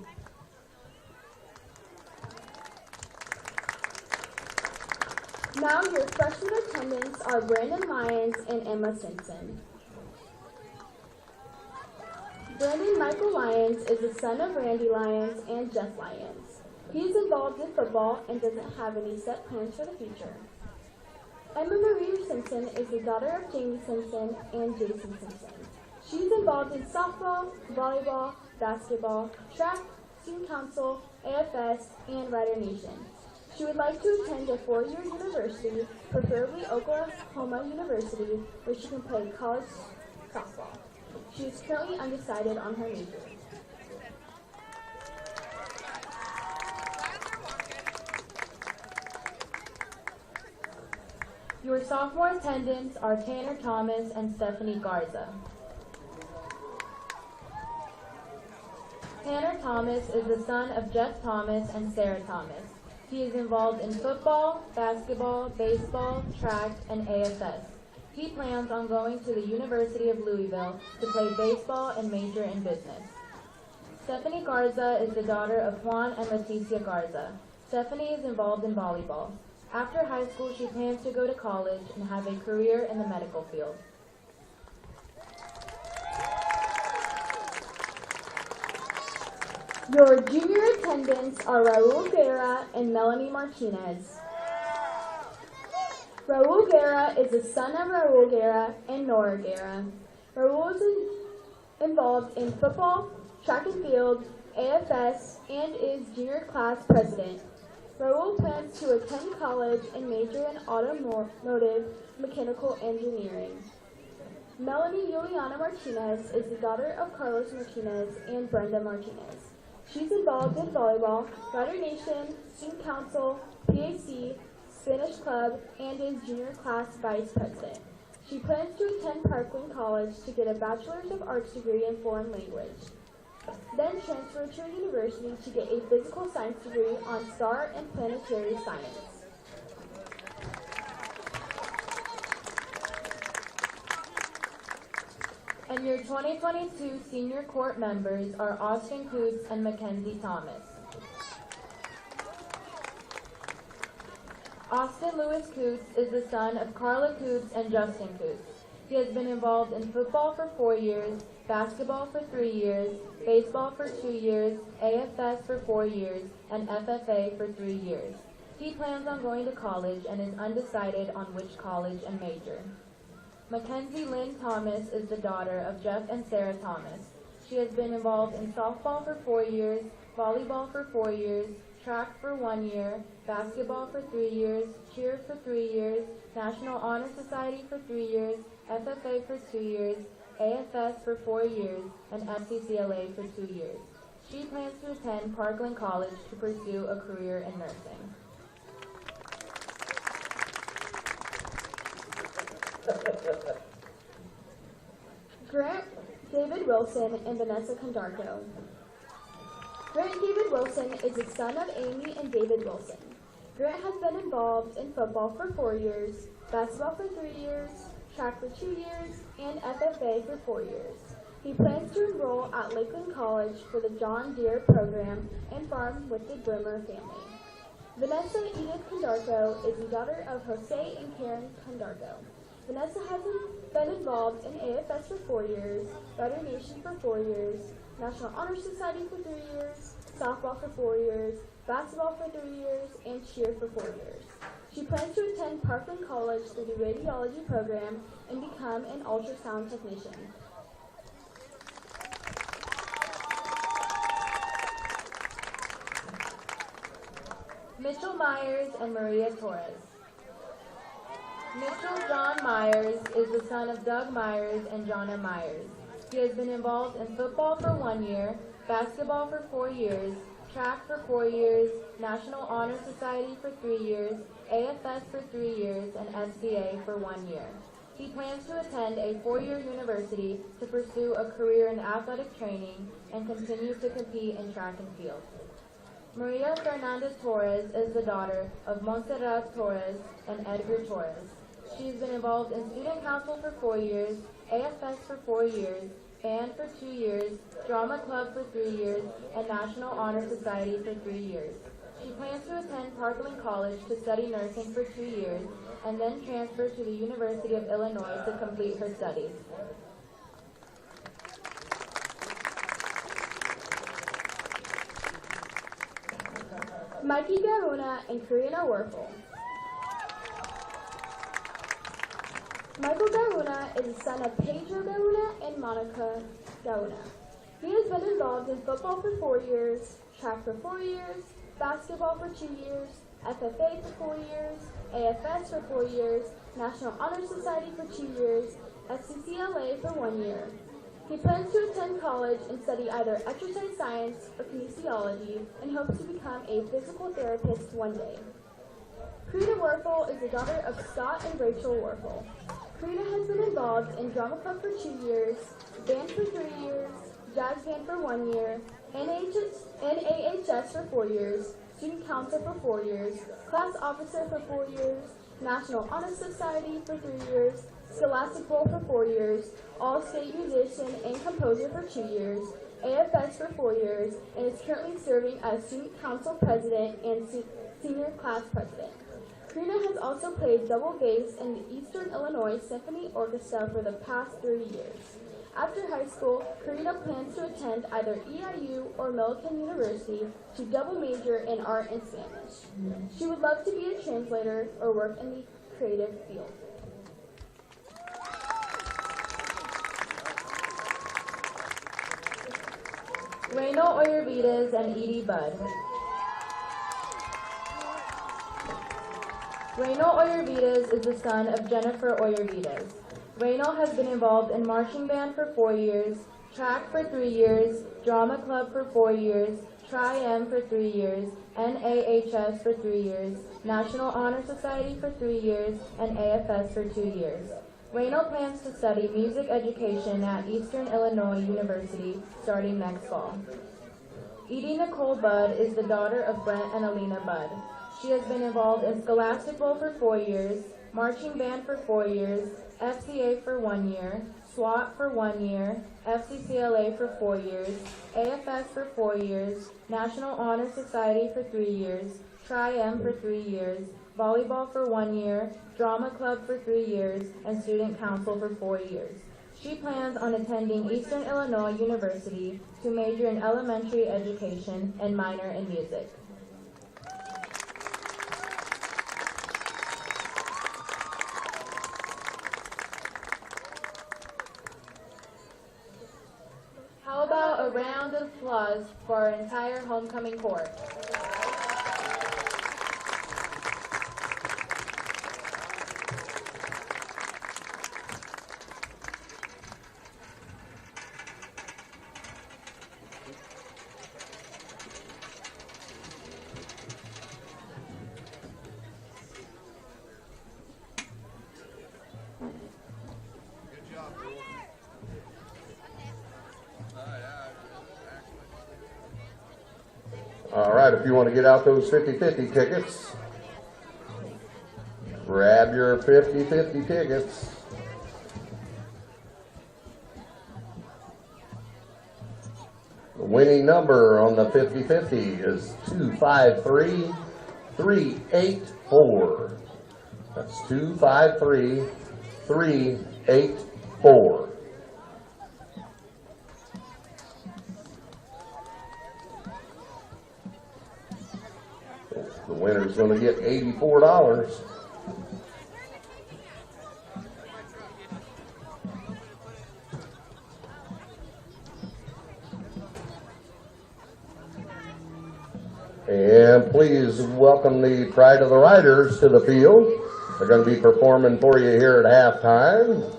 Now your freshman attendants are Brandon Lyons and Emma Simpson. Brandon Michael Lyons is the son of Randy Lyons and Jeff Lyons. He is involved in football and doesn't have any set plans for the future. Emma Marie Simpson is the daughter of Jamie Simpson and Jason Simpson. She's involved in softball, volleyball, basketball, track, student council, AFS, and Rider Nation. She would like to attend a four-year university, preferably Oklahoma University, where she can play college softball. She is currently undecided on her major. Your sophomore attendants are Tanner Thomas and Stephanie Garza. Tanner Thomas is the son of Jeff Thomas and Sarah Thomas. He is involved in football, basketball, baseball, track, and AFS. He plans on going to the University of Louisville to play baseball and major in business. Stephanie Garza is the daughter of Juan and Leticia Garza. Stephanie is involved in volleyball. After high school, she plans to go to college and have a career in the medical field. Your junior attendants are Raul Guerra and Melanie Martinez. Raul Guerra is the son of Raul Guerra and Nora Guerra. Raul is involved in football, track and field, AFS, and is junior class president. Raul plans to attend college and major in automotive mechanical engineering. Melanie Juliana Martinez is the daughter of Carlos Martinez and Brenda Martinez. She's involved in volleyball, Rider Nation, Student Council, PAC, Spanish Club, and is junior class vice president. She plans to attend Parkland College to get a Bachelor's of Arts degree in foreign language, then transfer to a university to get a physical science degree on star and planetary science. And your 2022 senior court members are Austin Coots and Mackenzie Thomas. Austin Lewis Coots is the son of Carla Coots and Justin Coots. He has been involved in football for 4 years, basketball for 3 years, baseball for 2 years, AFS for 4 years, and FFA for 3 years. He plans on going to college and is undecided on which college and major. Mackenzie Lynn Thomas is the daughter of Jeff and Sarah Thomas. She has been involved in softball for 4 years, volleyball for 4 years, track for 1 year, basketball for 3 years, cheer for 3 years, National Honor Society for 3 years, FFA for 2 years, AFS for 4 years, and FCCLA for 2 years. She plans to attend Parkland College to pursue a career in nursing. Grant David Wilson and Vanessa Condarco. Grant David Wilson is the son of Amy and David Wilson. Grant has been involved in football for 4 years, basketball for 3 years, track for 2 years, and FFA for 4 years. He plans to enroll at Lakeland College for the John Deere program and farm with the Brimmer family. Vanessa Edith Condarco is the daughter of Jose and Karen Condarco. Vanessa has been involved in AFS for 4 years, Rider Nation for 4 years, National Honor Society for 3 years, softball for 4 years, basketball for 3 years, and cheer for 4 years. She plans to attend Parkland College through the radiology program and become an ultrasound technician. Mitchell Myers and Maria Torres. Mitchell John Myers is the son of Doug Myers and Jonna Myers. He has been involved in football for 1 year, basketball for 4 years, track for 4 years, National Honor Society for 3 years, AFS for 3 years, and SBA for 1 year. He plans to attend a 4-year university to pursue a career in athletic training and continue to compete in track and field. Maria Fernandez Torres is the daughter of Montserrat Torres and Edgar Torres. She's been involved in student council for 4 years, AFS for 4 years, band for 2 years, drama club for 3 years, and National Honor Society for 3 years. She plans to attend Parkland College to study nursing for 2 years and then transfer to the University of Illinois to complete her studies. Mikey Garuna and Karina Werfel. Michael Garuna is the son of Pedro Garuna and Monica Garuna. He has been involved in football for 4 years, track for 4 years, basketball for 2 years, FFA for 4 years, AFS for 4 years, National Honor Society for 2 years, FCCLA for 1 year. He plans to attend college and study either exercise science or kinesiology and hopes to become a physical therapist one day. Karina Werfel is the daughter of Scott and Rachel Werfel. Karina has been involved in drama club for 2 years, band for 3 years, jazz band for 1 year, NAHS for 4 years, student council for 4 years, class officer for 4 years, National Honor Society for 3 years, Scholastic Bowl for 4 years, All-State Musician and Composer for 2 years, AFS for 4 years, and is currently serving as Student Council President and Senior Class President. Karina has also played double bass in the Eastern Illinois Symphony Orchestra for the past 3 years. After high school, Karina plans to attend either EIU or Millikan University to double major in art and Spanish. She would love to be a translator or work in the creative field. Reyno Oyervides and Edie Budd. Reynol Oyervitas is the son of Jennifer Oyervitas. Reynol has been involved in marching band for 4 years, track for 3 years, drama club for 4 years, Tri-M for 3 years, NAHS for 3 years, National Honor Society for 3 years, and AFS for 2 years. Reynol plans to study music education at Eastern Illinois University starting next fall. Edie Nicole Budd is the daughter of Brent and Alina Budd. She has been involved in Scholastic Bowl for 4 years, marching band for 4 years, FCA for 1 year, SWAT for 1 year, FCCLA for 4 years, AFS for 4 years, National Honor Society for 3 years, Tri-M for 3 years, volleyball for 1 year, drama club for 3 years, and student council for 4 years. She plans on attending Eastern Illinois University to major in elementary education and minor in music. How about a round of applause for our entire homecoming corps? Good job, Gordon. All right, if you want to get out those 50-50 tickets, grab your 50-50 tickets. The winning number on the 50-50 is 253384. That's 253384. The winner's going to get $84. And please welcome the Pride of the Riders to the field. They're going to be performing for you here at halftime.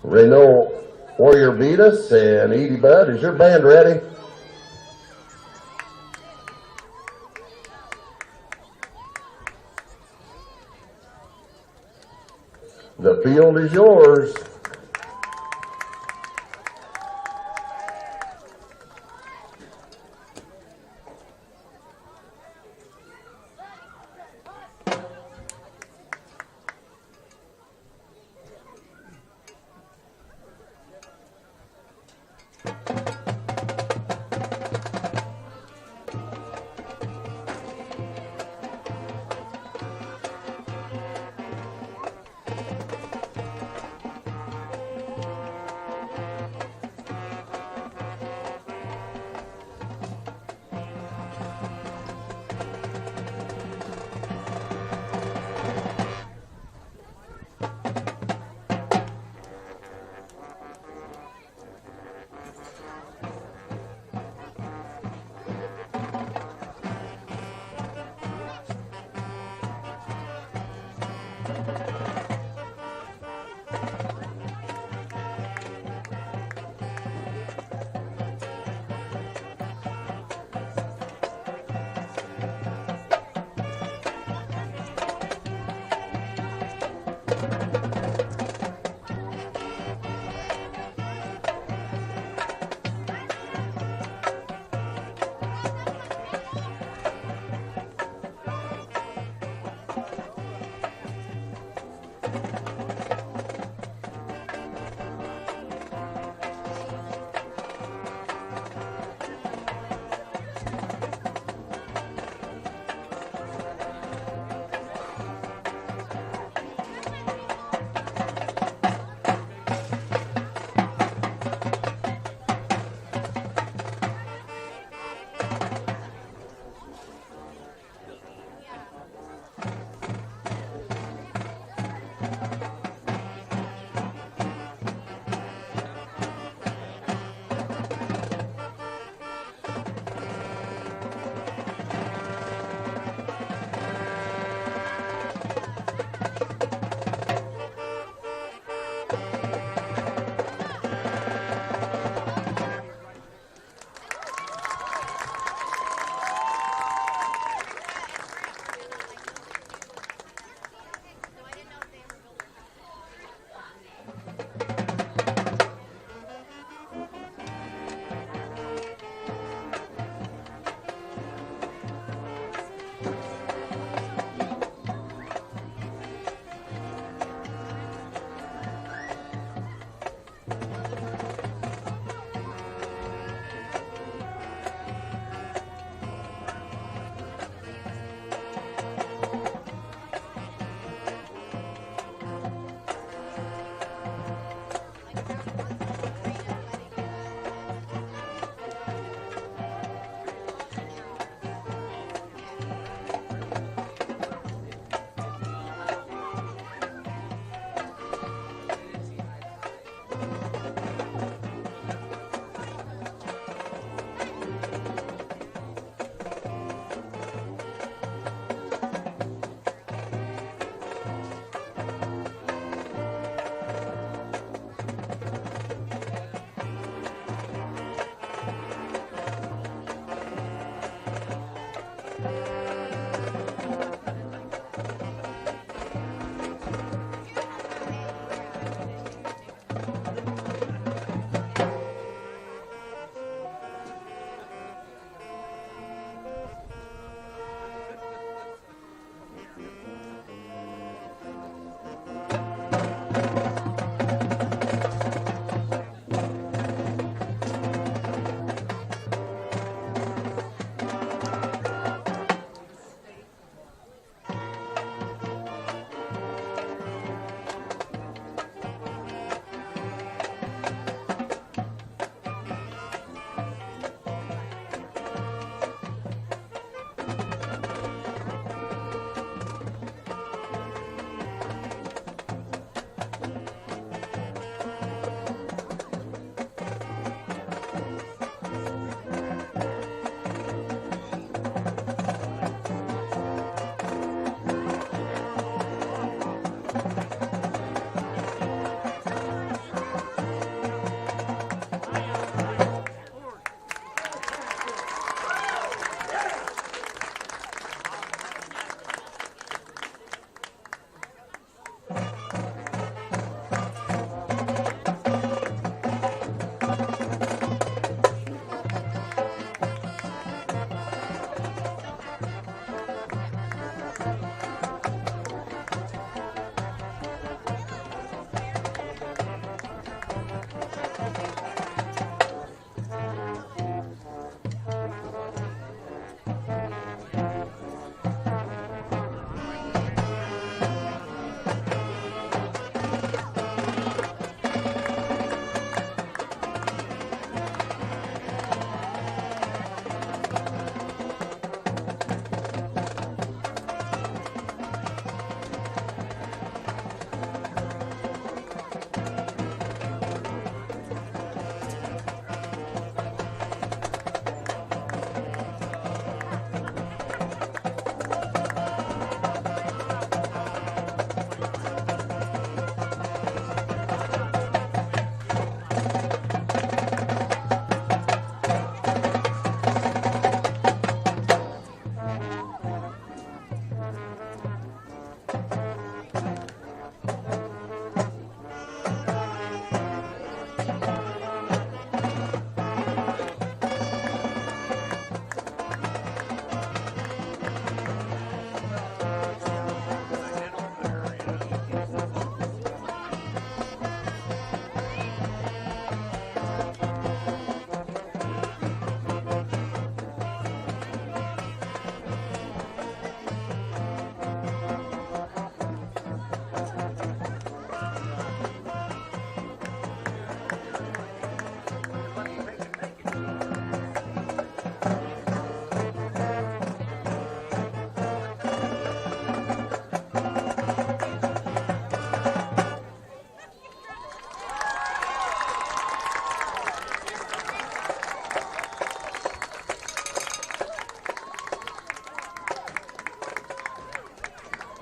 Reynol Oyervitas and Edie Budd, is your band ready? The field is yours.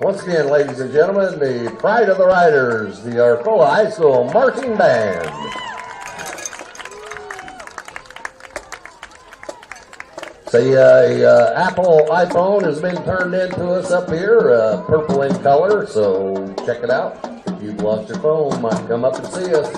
Once again, ladies and gentlemen, the pride of the riders, the Arcola High School Marching Band. The Apple iPhone has been turned into us up here, purple in color, so check it out. If you've lost your phone, might come up and see us.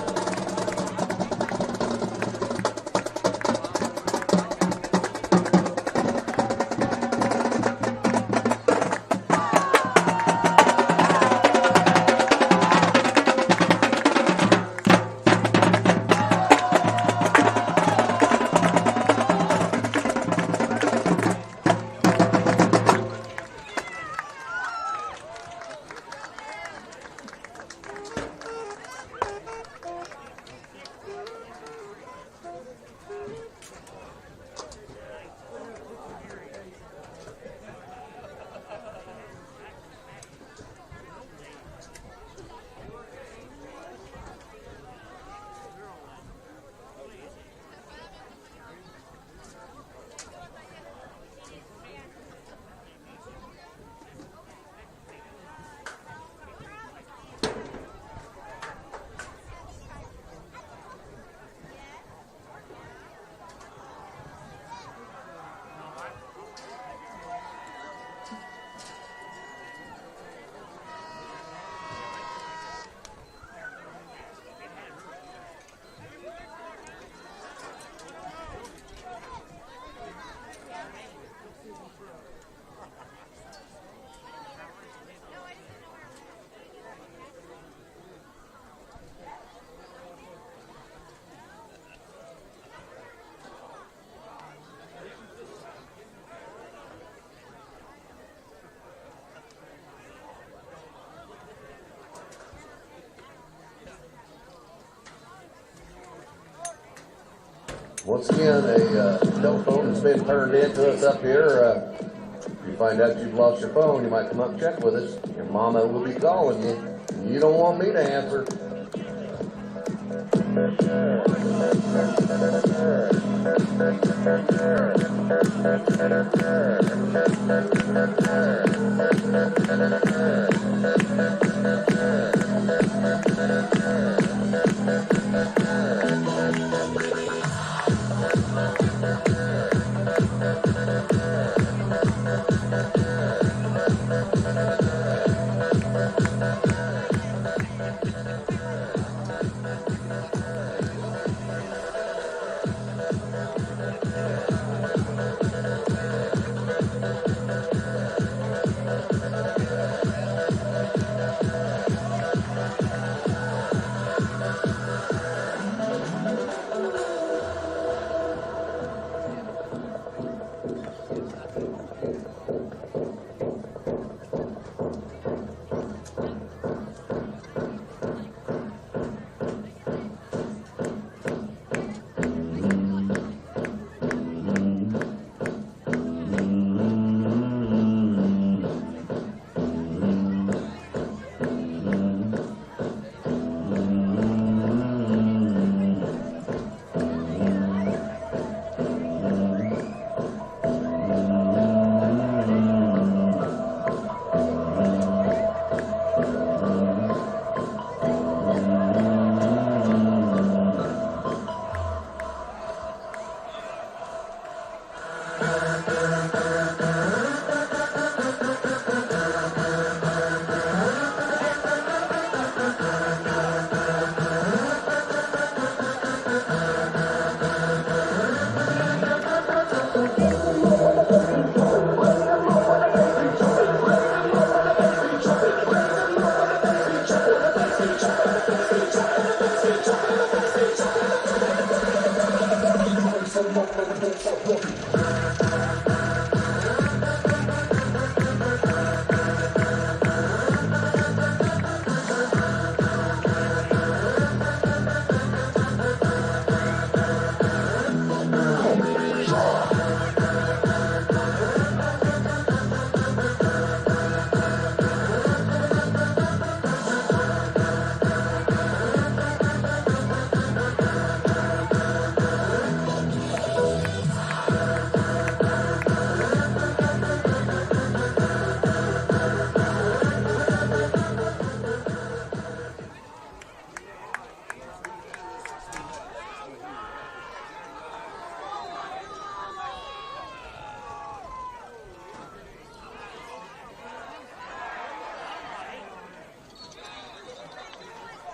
Once again, a telephone has been turned into us up here. If you find out you've lost your phone, you might come up and check with us. Your mama will be calling you. You don't want me to answer.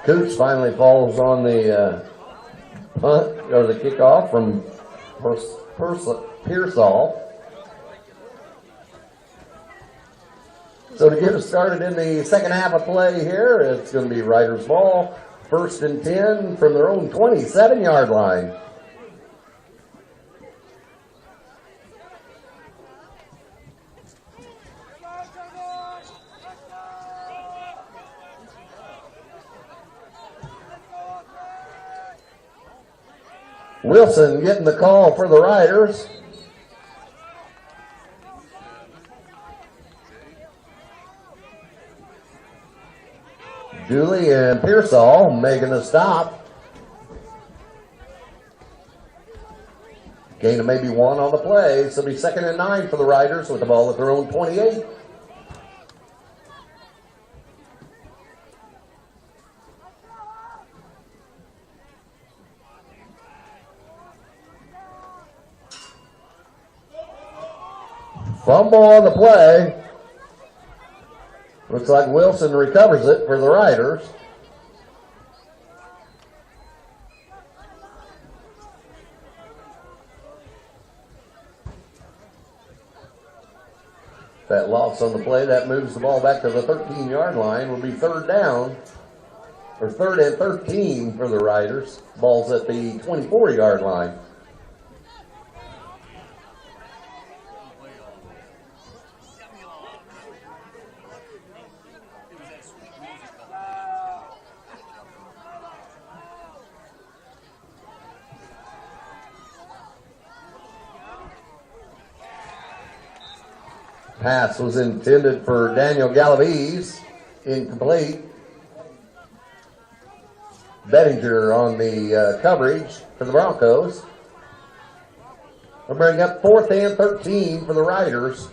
Cooch finally falls on the punt or the kickoff from Pearsall. So to get us started in the second half of play here, it's going to be Riders ball. 1st and 10 from their own 27-yard line. Wilson getting the call for the Riders. Dooley and Pearsall making a stop. Gain of maybe 1 on the play. So it'll be 2nd and 9 for the Riders with the ball at their own 28. Fumble on the play. Looks like Wilson recovers it for the Riders. That loss on the play, that moves the ball back to the 13-yard line. Will be 3rd down, or 3rd and 13 for the Riders. Ball's at the 24-yard line. Pass was intended for Daniel Galaviz. Incomplete. Bettinger on the coverage for the Broncos. We'll bring up 4th and 13 for the Riders.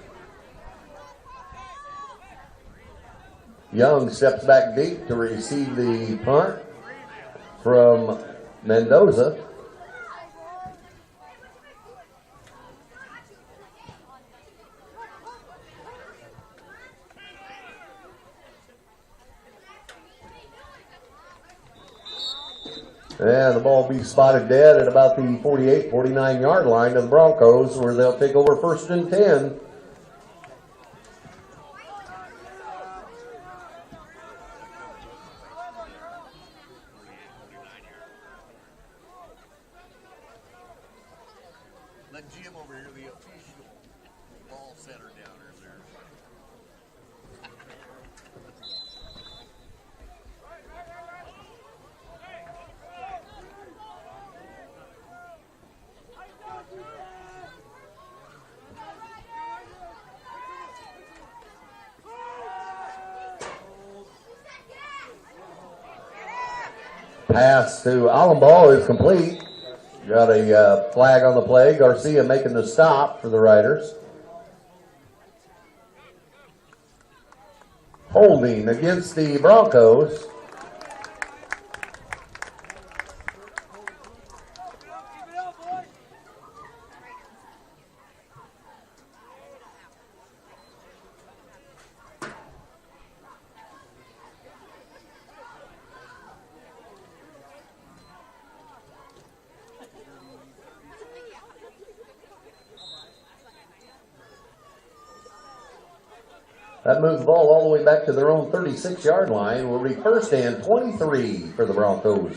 Young steps back deep to receive the punt from Mendoza. And the ball will be spotted dead at about the 48, 49-yard line of the Broncos, where they'll take over 1st and 10. Let Jim over here, the official ball setter down there. Pass to Allenball is complete. Got a flag on the play. Garcia making the stop for the Riders. Holding against the Broncos. That moves the ball all the way back to their own 36-yard line. Will be 1st and 23 for the Broncos.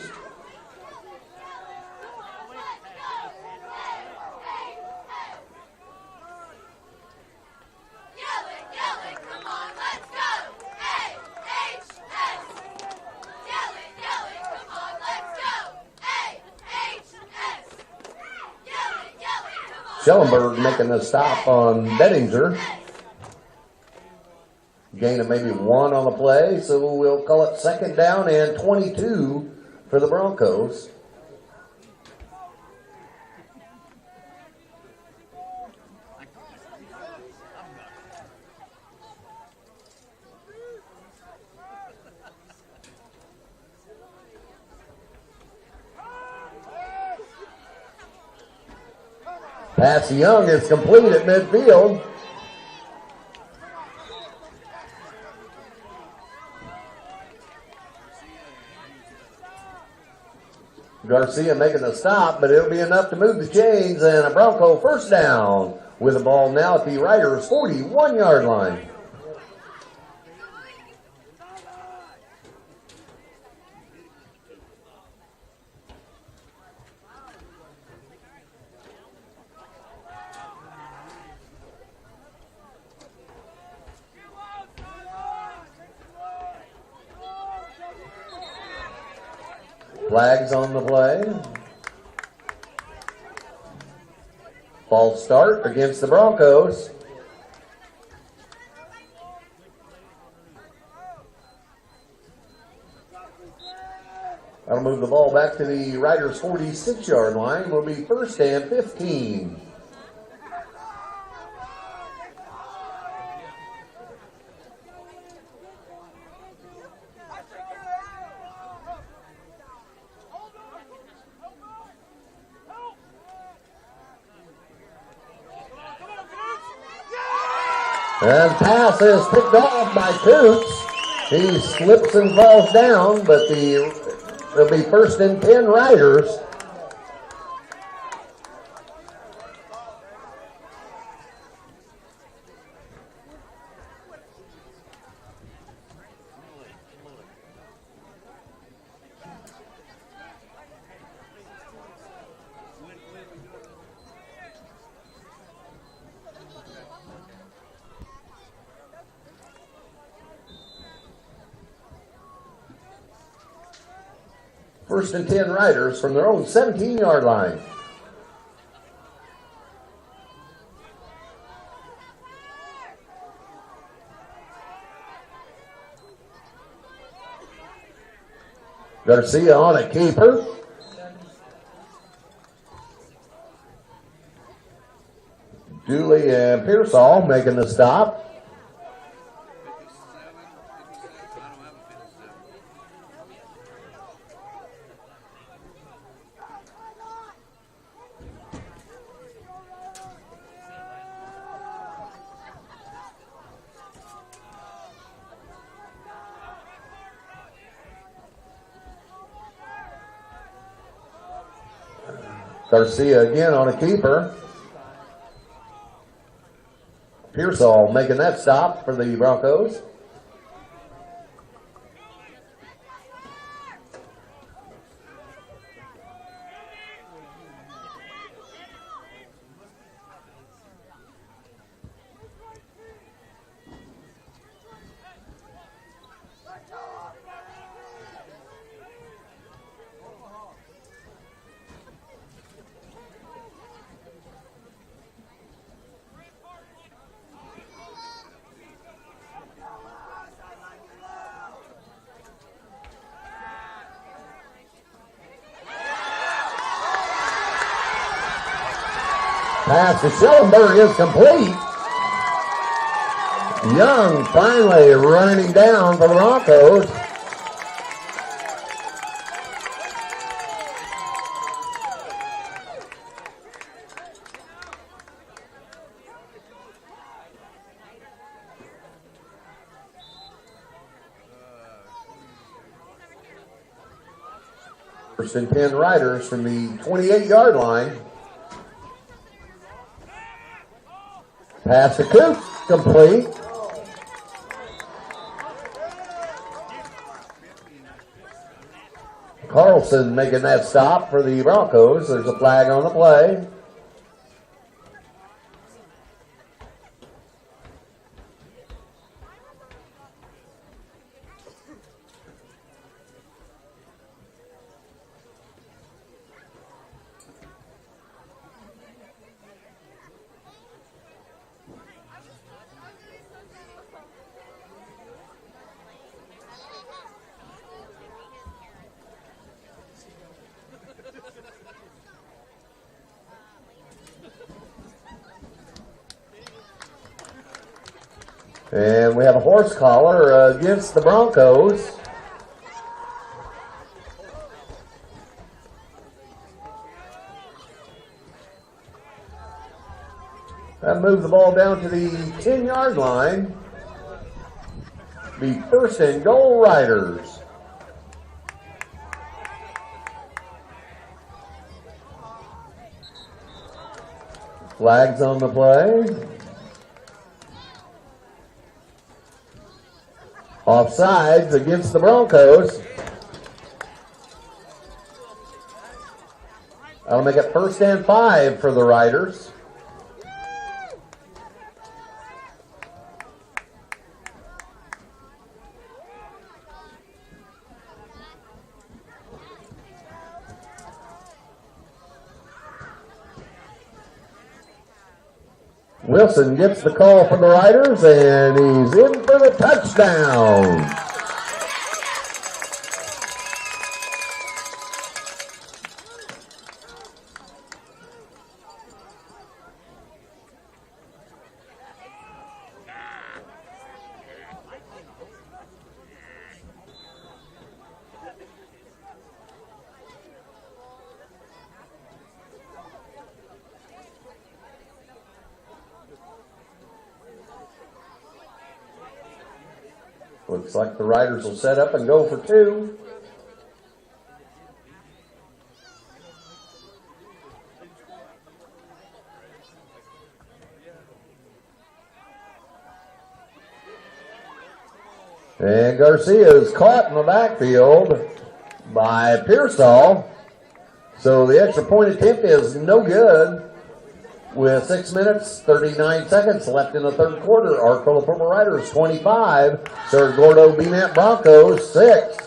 Schellenberg making a stop on Bettinger. Gain of maybe 1 on the play, so we'll call it 2nd down and 22 for the Broncos. Pass to Young is complete at midfield. Garcia making the stop, but it'll be enough to move the chains, and a Bronco first down with the ball now at the Riders' 41-yard line. Flags on the play. False start against the Broncos. That'll move the ball back to the Riders' 46-yard line. Will be first and 15. And pass is picked off by Coots. He slips and falls down, but it'll be first and 10 Riders. First and 10 Riders from their own 17-yard line. Garcia on a keeper. Dooley and Pearsall making the stop. Garcia again on a keeper. Pearsall making that stop for the Broncos. Pass to Schellenberg is complete. Young finally running down for the Broncos. First and 10 Riders from the 28-yard line. Pass to Coots, complete. Carlson making that stop for the Broncos. There's a flag on the play. And we have a horse collar against the Broncos. That moves the ball down to the 10-yard line. Be first and goal Riders. Flags on the play. Offsides against the Broncos. That'll make it 1st and 5 for the Riders. Wilson gets the call from the Riders, and he's in for the touchdown. Looks like the Riders will set up and go for 2. And Garcia is caught in the backfield by Pearsall. So the extra point attempt is no good. With 6 minutes, 39 seconds left in the 3rd quarter, Arcola Purple Riders 25, Cerro Gordo Bement Broncos 6.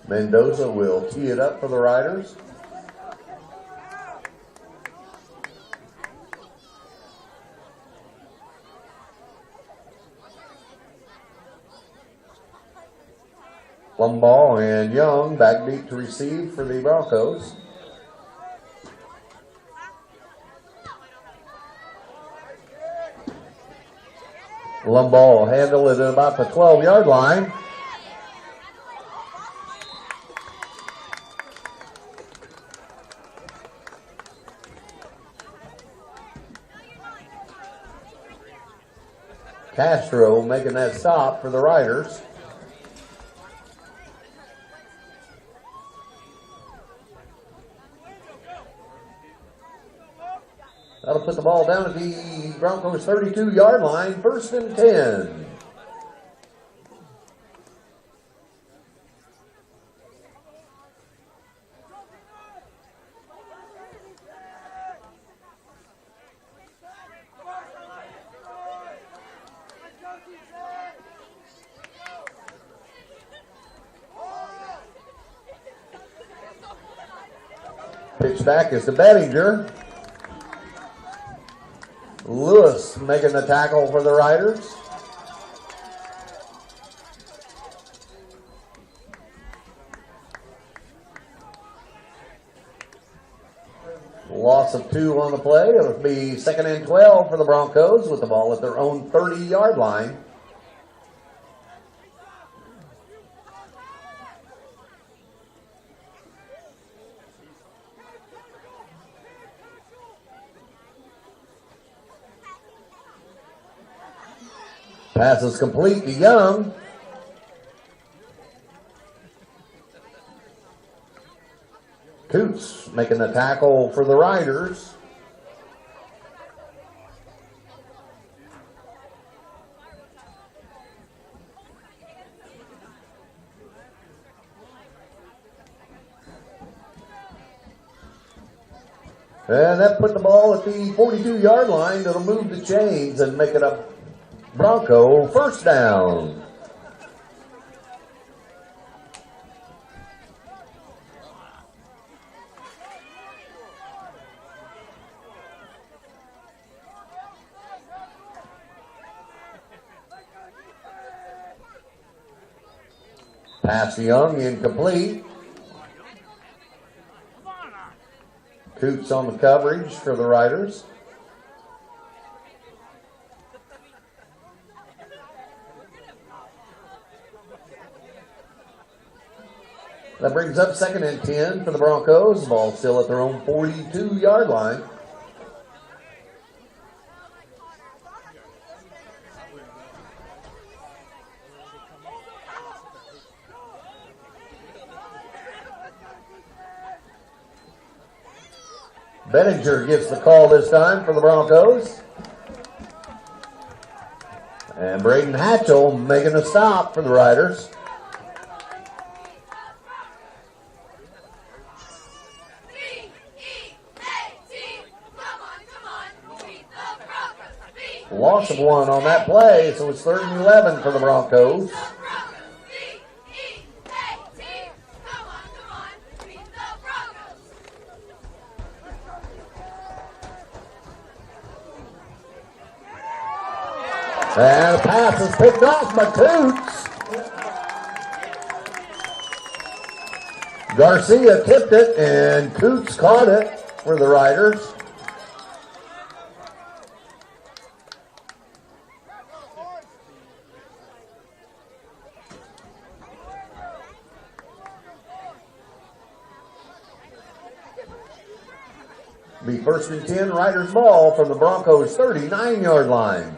Mendoza will tee it up for the Riders. Lumbaugh and Young back deep to receive for the Broncos. Lumbaugh handle it at about the 12-yard line. Castro making that stop for the Riders. That'll put the ball down at the Broncos' 32-yard line, 1st and 10. Pitch back is to Bettinger. Lewis making the tackle for the Riders. Loss of 2 on the play. It'll be 2nd and 12 for the Broncos with the ball at their own 30-yard line. Pass is complete to Young. Coots making the tackle for the Riders. And that put the ball at the 42-yard line. It'll move the chains and make it a Bronco 1st down. Pass to Young, incomplete. Coots on the coverage for the Riders. That brings up 2nd and 10 for the Broncos. Ball still at their own 42-yard line. Benninger gets the call this time for the Broncos. And Braden Hatchell making a stop for the Riders. Loss of 1 on that play, so it's 3rd and 11 for the Broncos. And the pass is picked off by Coots. Garcia tipped it, and Coots caught it for the Riders. Be 1st and 10, Riders ball from the Broncos' 39-yard line.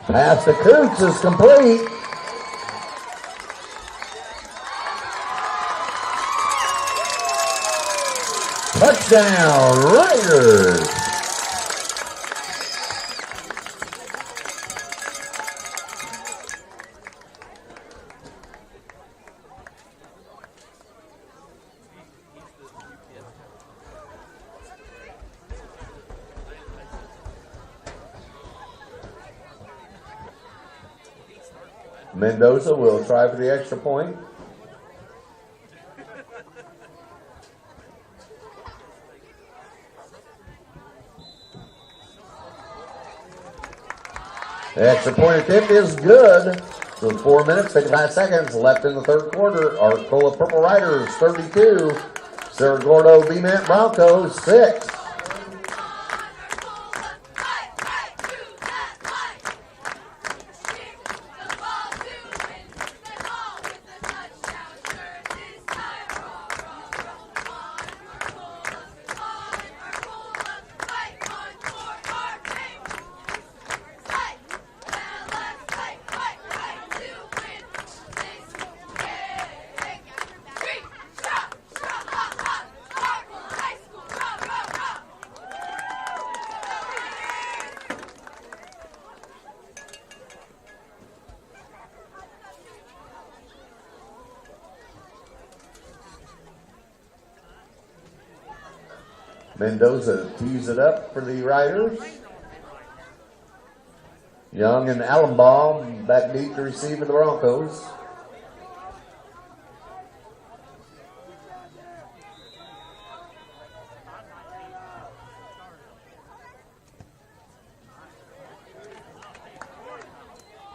Pass to Coots is complete. Touchdown, Riders. Mendoza will try for the extra point. The extra point attempt is good. So 4 minutes, 55 seconds left in the 3rd quarter. Arcola Purple Riders 32. Cerro Gordo Bement Broncos 6. Mendoza tees it up for the Riders. Young and Allenbaum back deep to receive for the Broncos.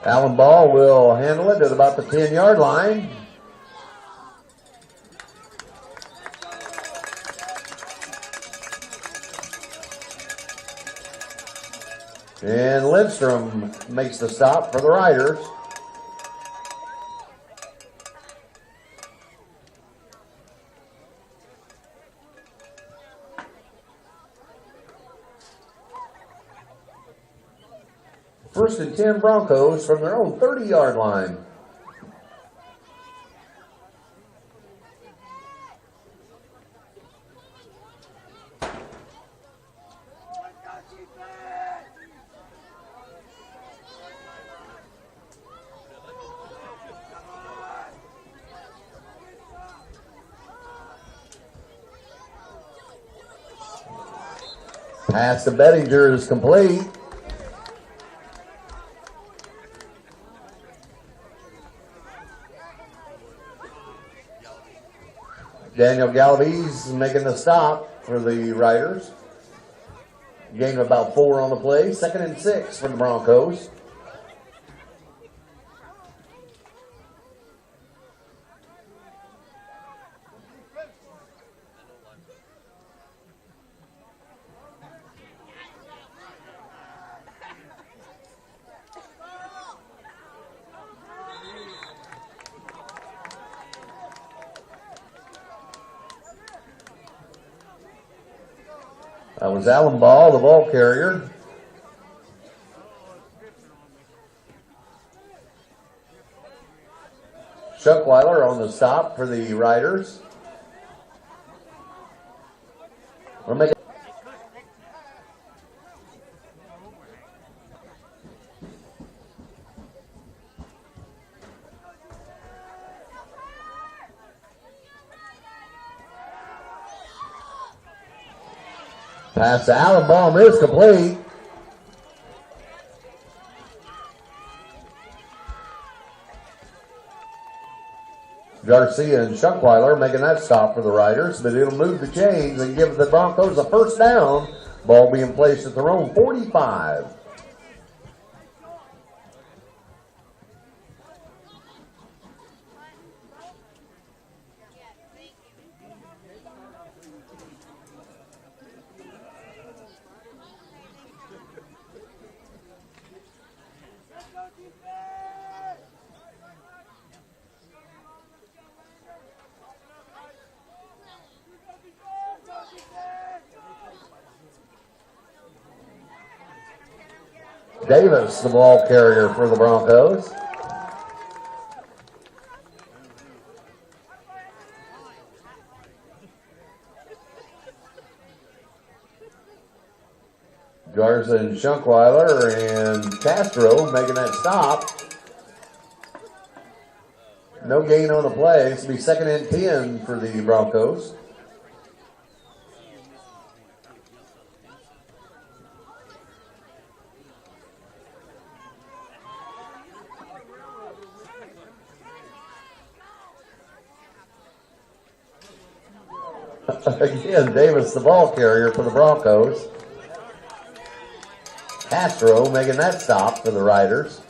Allenbaum will handle it at about the 10-yard line. And Lindstrom makes the stop for the Riders. First and 10 Broncos from their own 30-yard line. Pass to Bettinger is complete. Daniel Galaviz making the stop for the Riders. Gain of about 4 on the play. 2nd and 6 for the Broncos. That was Alan Ball, the ball carrier. Schuckweiler on the stop for the Riders. We'll make it. Pass to Allen, ball is complete. Garcia and Schuckweiler making that stop for the Riders, but it'll move the chains and give the Broncos a first down. Ball being placed at their own 45. Davis, the ball carrier for the Broncos. Garza and Schuckweiler and Castro making that stop. No gain on the play. This will be 2nd and 10 for the Broncos. Again, Davis, the ball carrier for the Broncos. Castro making that stop for the Riders.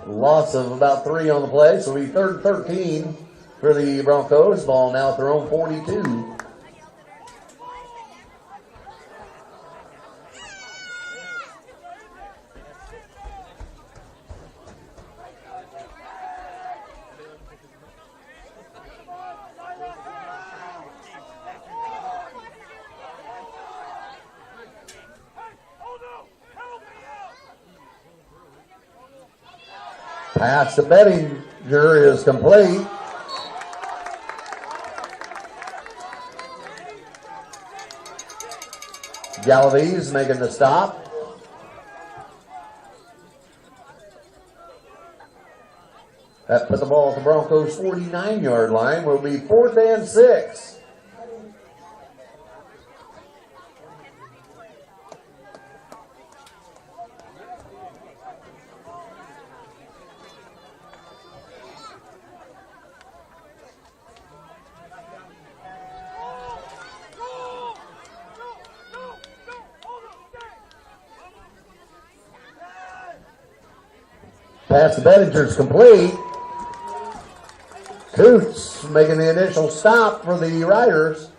Loss of about 3 on the play, so we 3rd and 13 for the Broncos. Ball now at their own 42. Pass to Bettinger is complete. Galaviz making the stop. That put the ball at the Broncos' 49-yard line. Will be 4th and 6. Pass to Bettinger's complete. Coots making the initial stop for the Riders.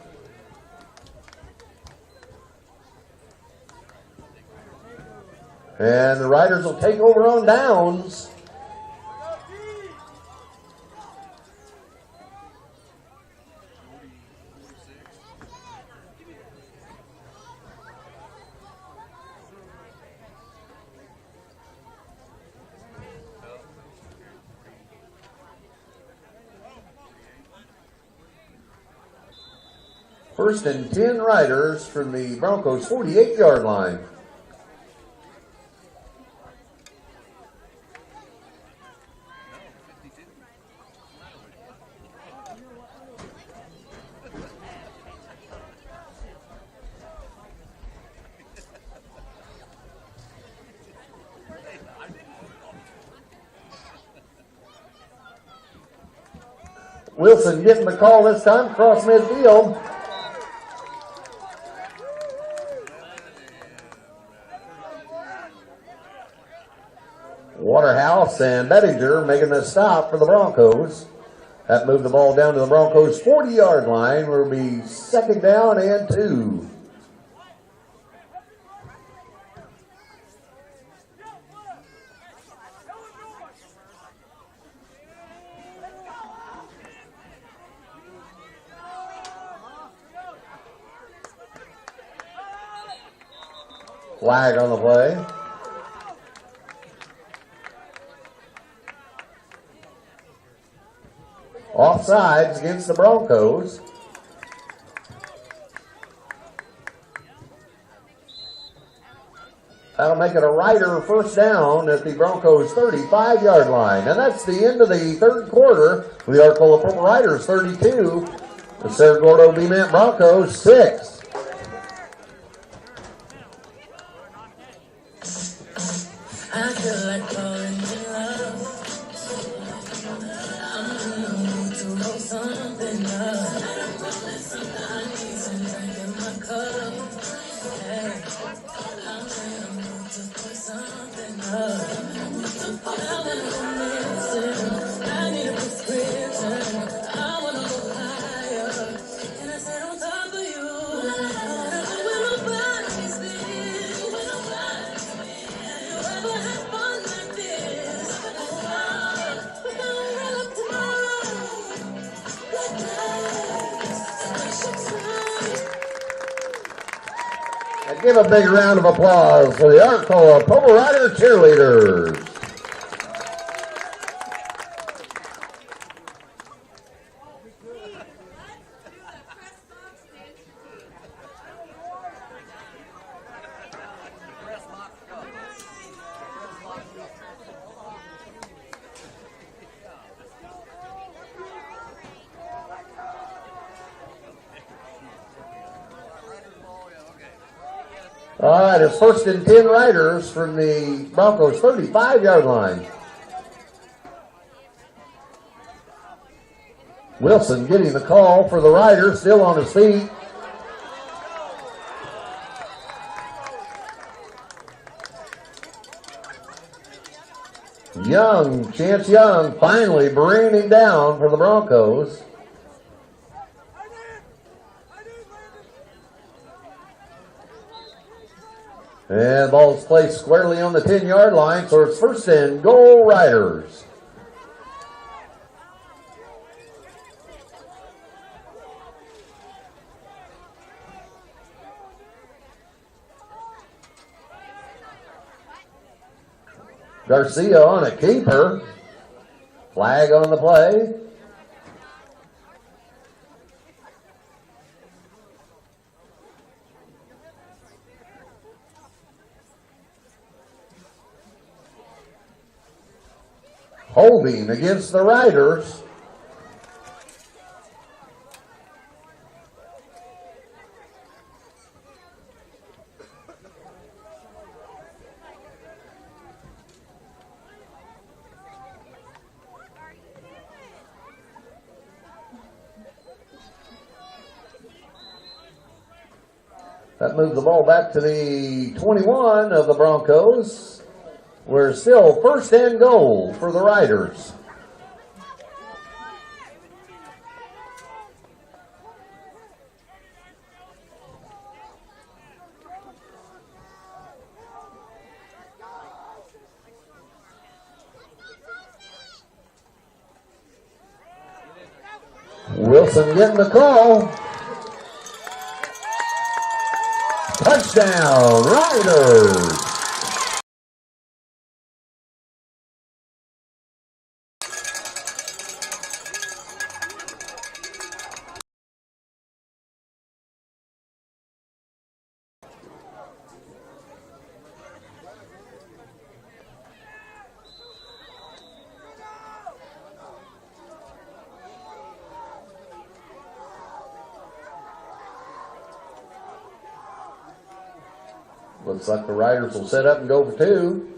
And the Riders will take over on downs. First and 10 Riders from the Broncos' 48-yard line. Wilson getting the call this time across midfield. Waterhouse and Bettinger making the stop for the Broncos. That moved the ball down to the Broncos' 40-yard line. Will be second down and 2. Flag on the play. Offsides against the Broncos. That'll make it a Rider first down at the Broncos' 35-yard line. And that's the end of the third quarter with the Arcola Purple Riders 32. The Cerro Gordo Bement Broncos 6. I feel like calling you love. I'm in the mood to roll something up. I need some drink in my cup. Hey, I'm in the mood to put something up. I wanna go missing. I need a prescription. I wanna go higher. And I said on top of you. I wanna go where nobody's been. Where nobody's been. You ever had fun like this? We gonna roll up tomorrow. Like And give a big round of applause for the Arcola Purple Rider cheerleaders. All right, it's first and 10 Riders from the Broncos' 35-yard line. Wilson getting the call for the Riders, still on his feet. Chance Young finally bringing him down for the Broncos. And the ball's placed squarely on the 10-yard line, so it's first and goal Riders. Garcia on a keeper. Flag on the play. Holding against the Riders. That moves the ball back to the 21 of the Broncos. We're still first and goal for the Riders. Wilson getting the call. Touchdown, Riders! Looks like the Riders will set up and go for 2.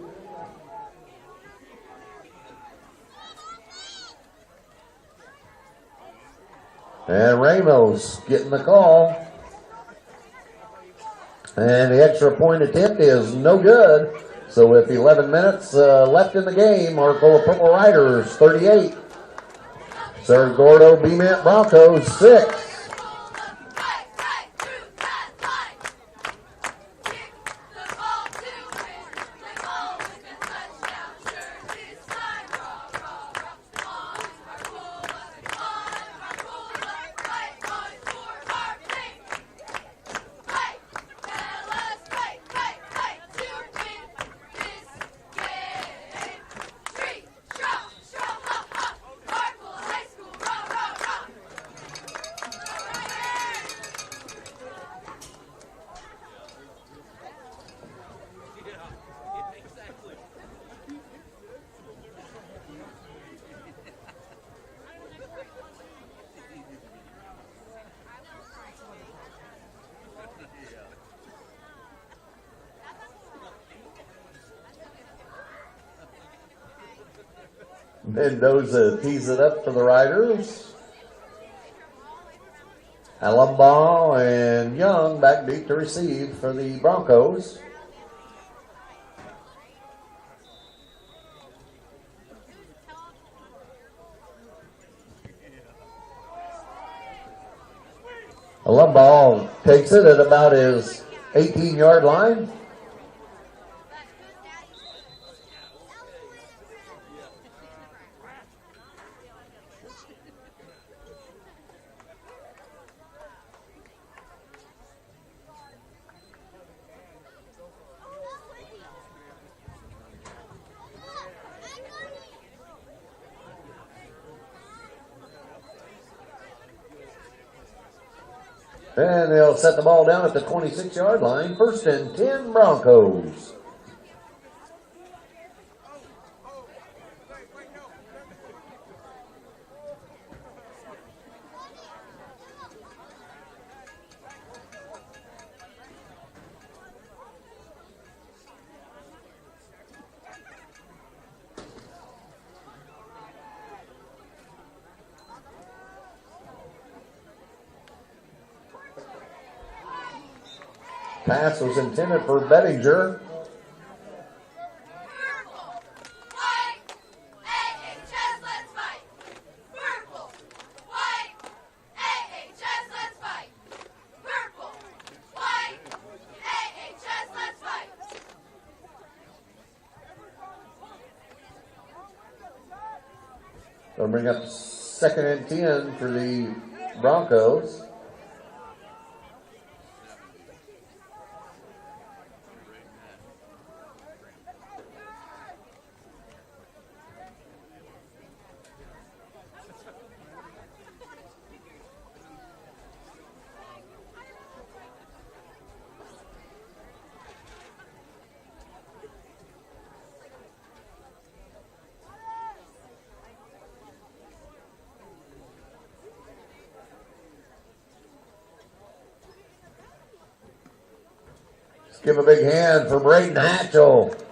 Ramos getting the call. And the extra point attempt is no good. So with 11 minutes left in the game, Arcola Purple Riders 38. Cerro Gordo Bement Broncos 6. Mendoza tees it up for the Riders. Alumbaugh and Young back deep to receive for the Broncos. Alumbaugh takes it at about his 18-yard line. And they'll set the ball down at the 26-yard line. 1st and 10 Broncos. Pass was intended for Bettinger. They'll bring up 2nd and 10 for the Broncos. Give a big hand for Braden Hatchell.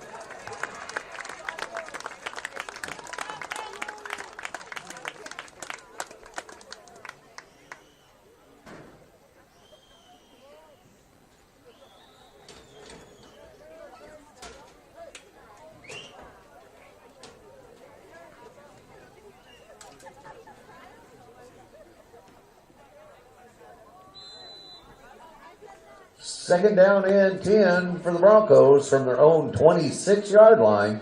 Second down and 10 for the Broncos from their own 26-yard line.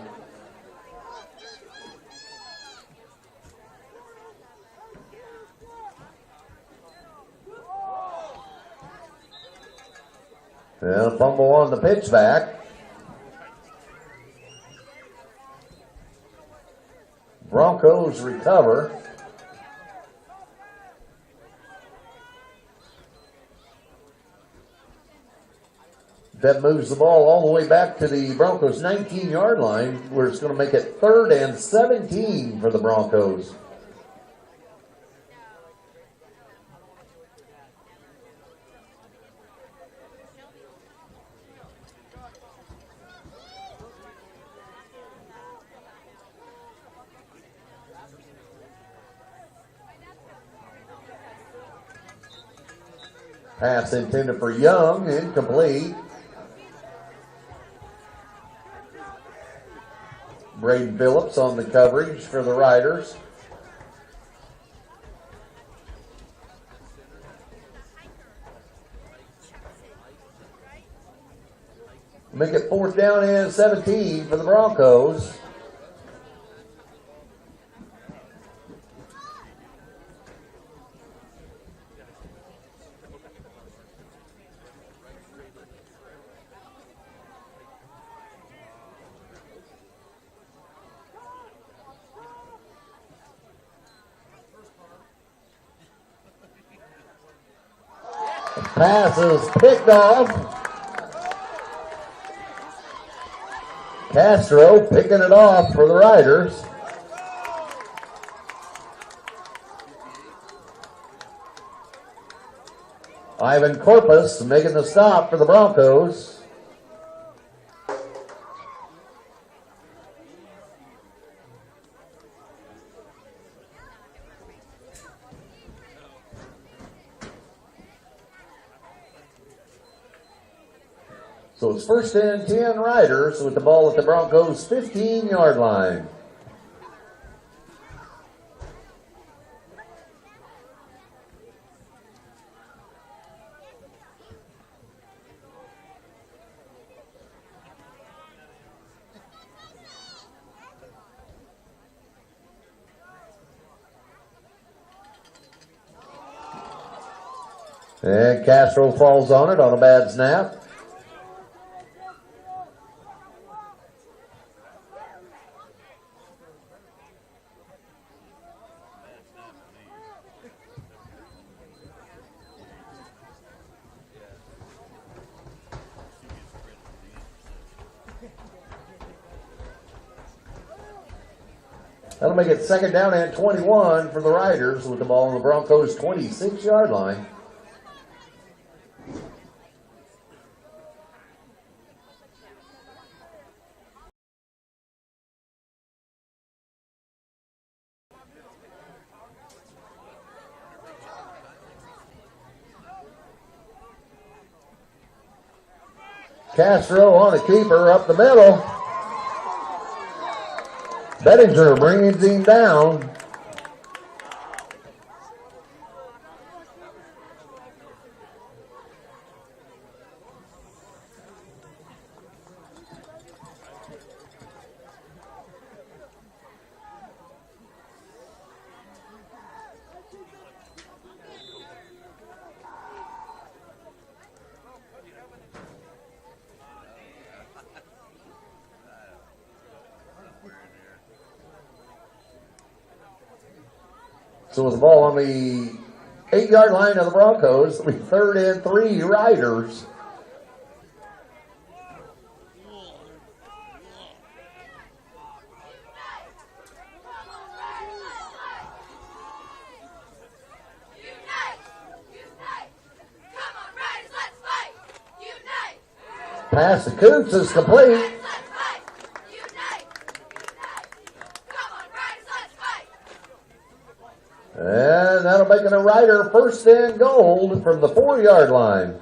And fumble on the pitch back. Broncos recover. That moves the ball all the way back to the Broncos' 19-yard line, where it's going to make it 3rd and 17 for the Broncos. Pass intended for Young, incomplete. Braden Phillips on the coverage for the Riders. Make it 4th down and 17 for the Broncos. Pass is picked off. Castro picking it off for the Riders. Ivan Corpus making the stop for the Broncos. So it's 1st and 10 Riders with the ball at the Broncos' 15-yard line. And Castro falls on it on a bad snap. That'll make it 2nd down and 21 for the Riders with the ball on the Broncos' 26-yard line. Castro on a keeper up the middle. Bettinger brings him down. So with the ball on the 8-yard line of the Broncos, it'll be 3rd and 3 Riders. Pass to Coots is complete. And that'll make it a Rider 1st and goal from the 4-yard line.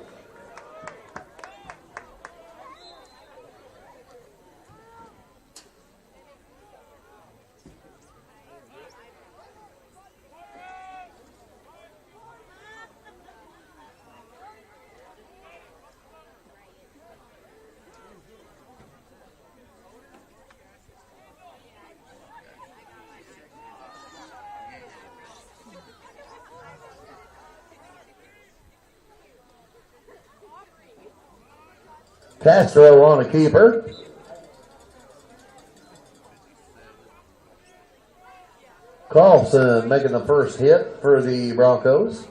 Castro on a keeper. Carlson making the first hit for the Broncos.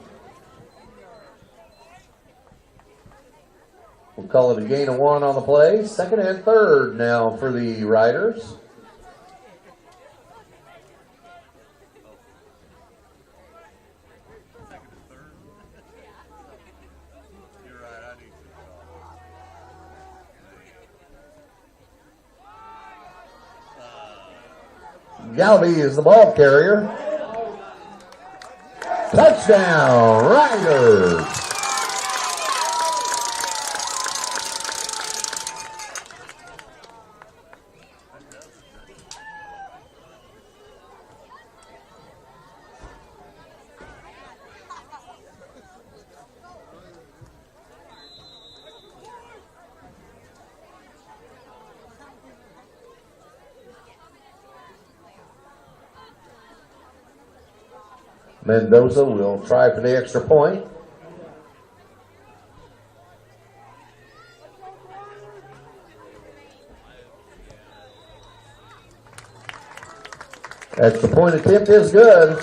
We'll call it a gain of 1 on the play. 2nd and 3rd now for the Riders. Galby is the ball carrier. Touchdown, Riders! Mendoza will try for the extra point. Extra point attempt is good.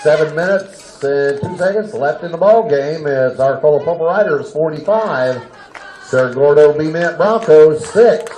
7 minutes and 2 seconds left in the ball game. It's Arcola Purple Riders 45, Cerro Gordo Bement Broncos 6.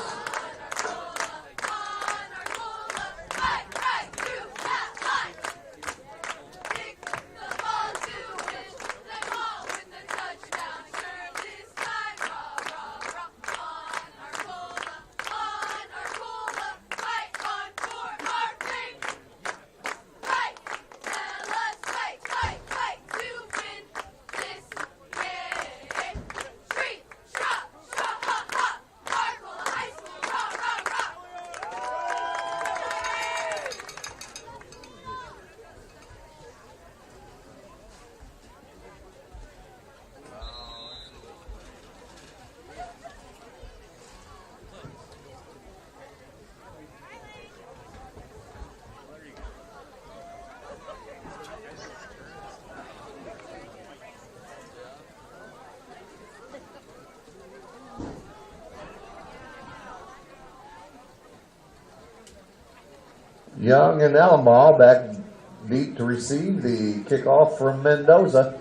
Young and Allenball back deep to receive the kickoff from Mendoza.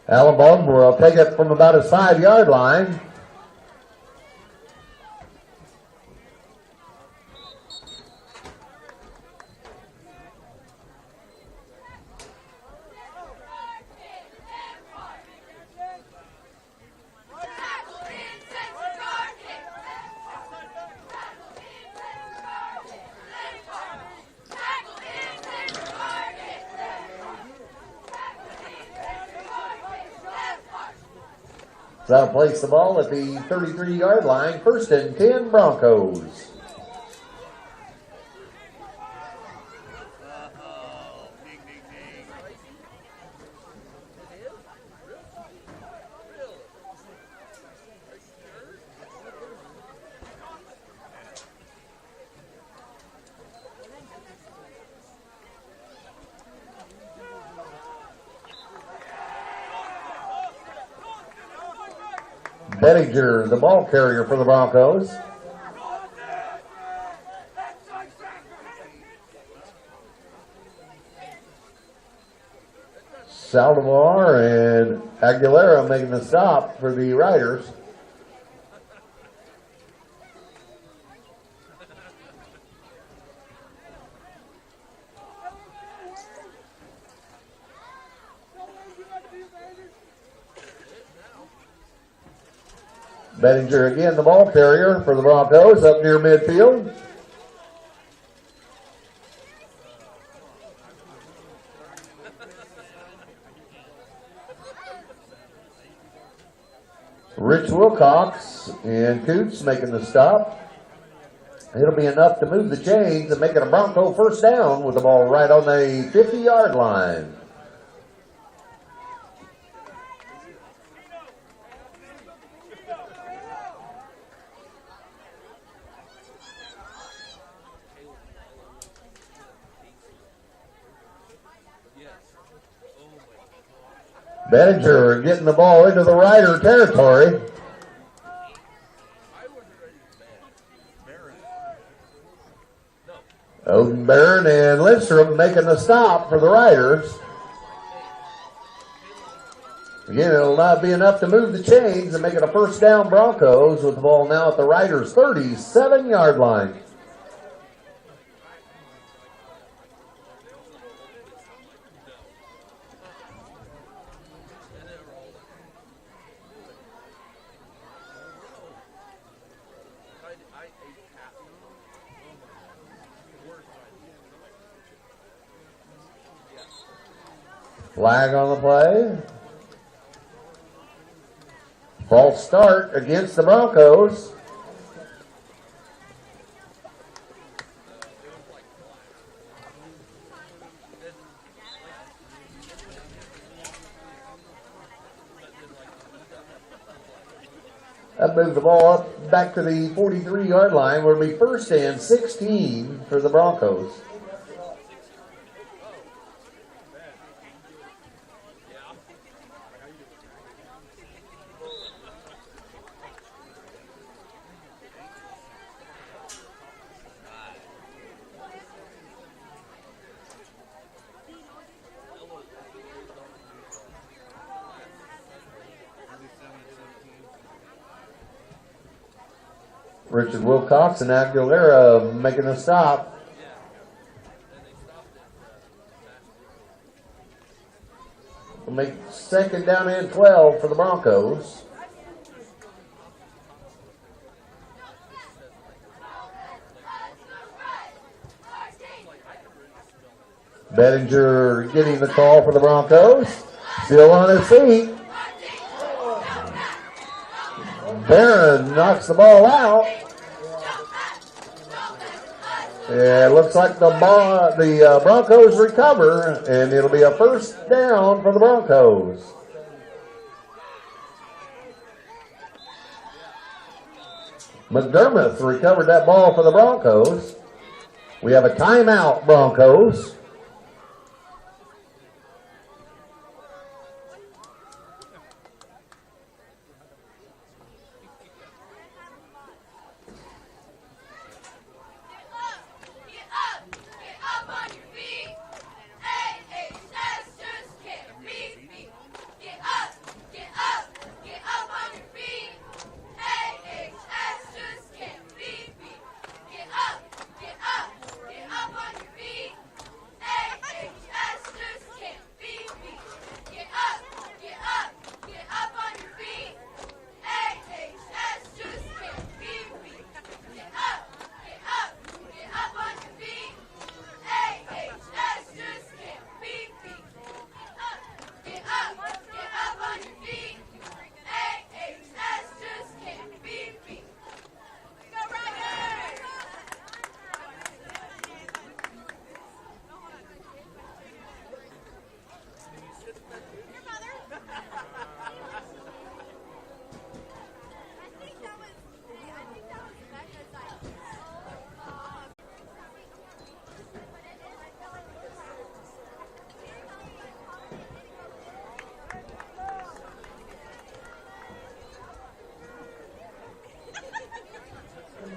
Allenball will take it from about his 5-yard line. That'll place the ball at the 33-yard line. 1st and 10 Broncos. Ding, ding, ding. Bettinger, the ball carrier for the Broncos. Saldivar and Aguilera making the stop for the Riders. Bettinger again, the ball carrier for the Broncos up near midfield. Rich Wilcox and Coots making the stop. It'll be enough to move the chains and make it a Bronco 1st down with the ball right on the 50-yard line. Bettinger getting the ball into the Rider territory. Odenbarren and Lindstrom making the stop for the Riders. Again, it'll not be enough to move the chains and make it a 1st down Broncos with the ball now at the Riders' 37-yard line. Flag on the play. False start against the Broncos. That moves the ball up back to the 43-yard line, where it'll be 1st and 16 for the Broncos. Richard Wilcox and Aguilera making a stop. We'll make 2nd down and 12 for the Broncos. Bettinger getting the call for the Broncos. Still on his feet. Barron knocks the ball out. Yeah, it looks like the Broncos recover, and it'll be a 1st down for the Broncos. McDermott recovered that ball for the Broncos. We have a timeout, Broncos.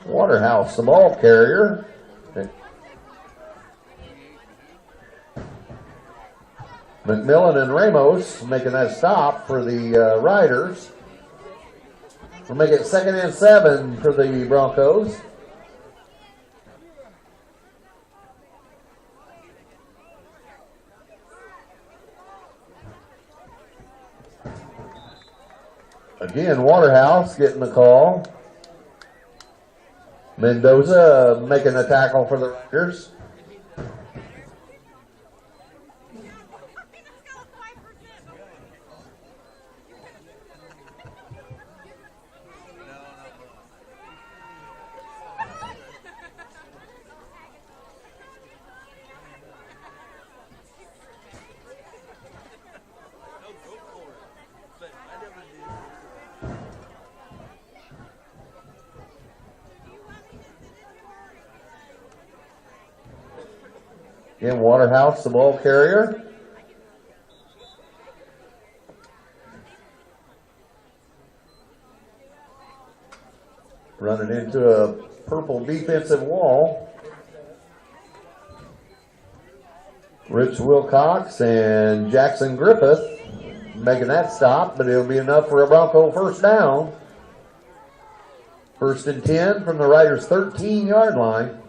Waterhouse, the ball carrier. McMillan and Ramos making that stop for the Riders. We'll make it 2nd and 7 for the Broncos. Again, Waterhouse getting the call. Mendoza making the tackle for the Riders. Again, Waterhouse, the ball carrier. Running into a purple defensive wall. Rich Wilcox and Jackson Griffith making that stop, but it'll be enough for a Bronco 1st down. 1st and 10 from the Riders' 13-yard line.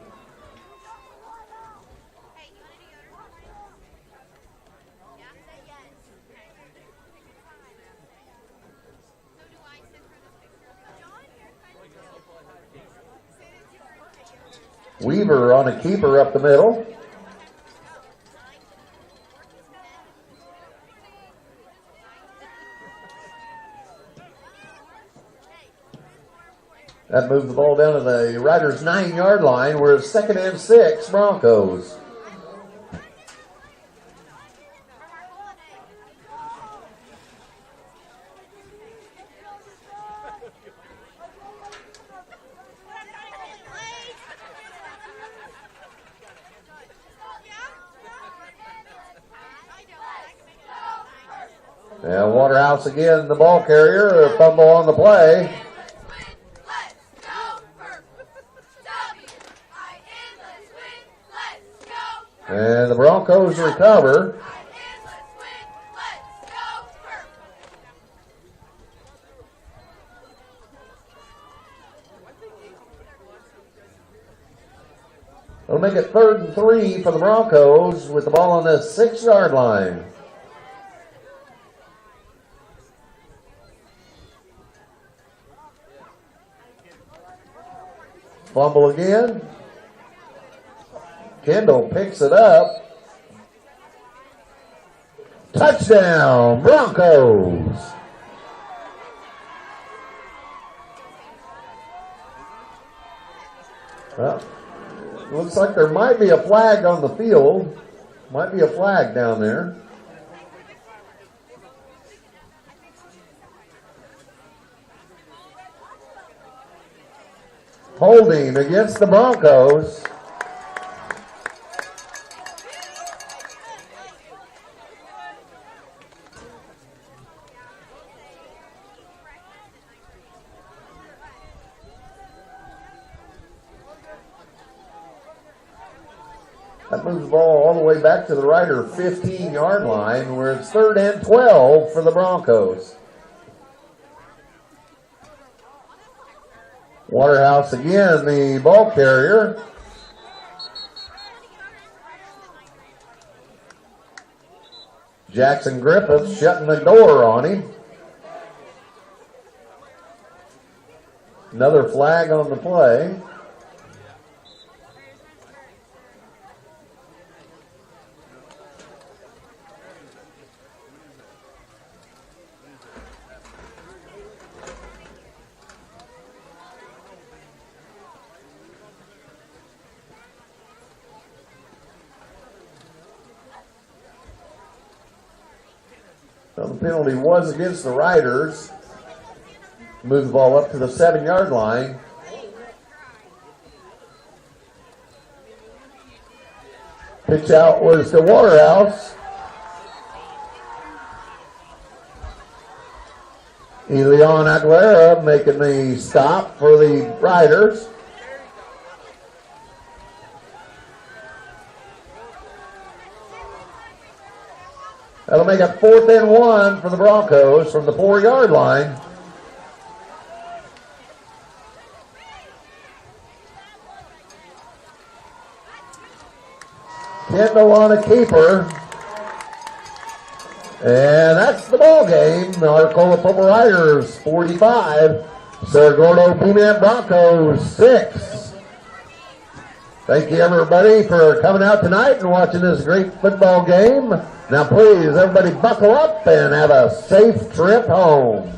Weaver on a keeper up the middle. That moves the ball down to the Riders' 9-yard line. We're at 2nd and 6, Broncos. And Waterhouse again, the ball carrier, a fumble on the play. And the Broncos recover. It'll make it 3rd and 3 for the Broncos with the ball on the 6-yard line. Fumble again. Kendall picks it up. Touchdown, Broncos. Well, looks like there might be a flag on the field. Might be a flag down there. Holding against the Broncos. That moves the ball all the way back to the Rider 15-yard line where it's 3rd and 12 for the Broncos. Waterhouse again, the ball carrier. Jackson Griffith shutting the door on him. Another flag on the play. So the penalty was against the Riders. Move the ball up to the 7-yard line. Pitch out was to Waterhouse. Elion Aguilera making the stop for the Riders. That'll make it 4th and 1 for the Broncos from the 4-yard line. Kendall on a keeper. And that's the ball game. The Arcola Purple Riders 45. Cerro Gordo Bement Broncos 6. Thank you everybody for coming out tonight and watching this great football game. Now please everybody buckle up and have a safe trip home.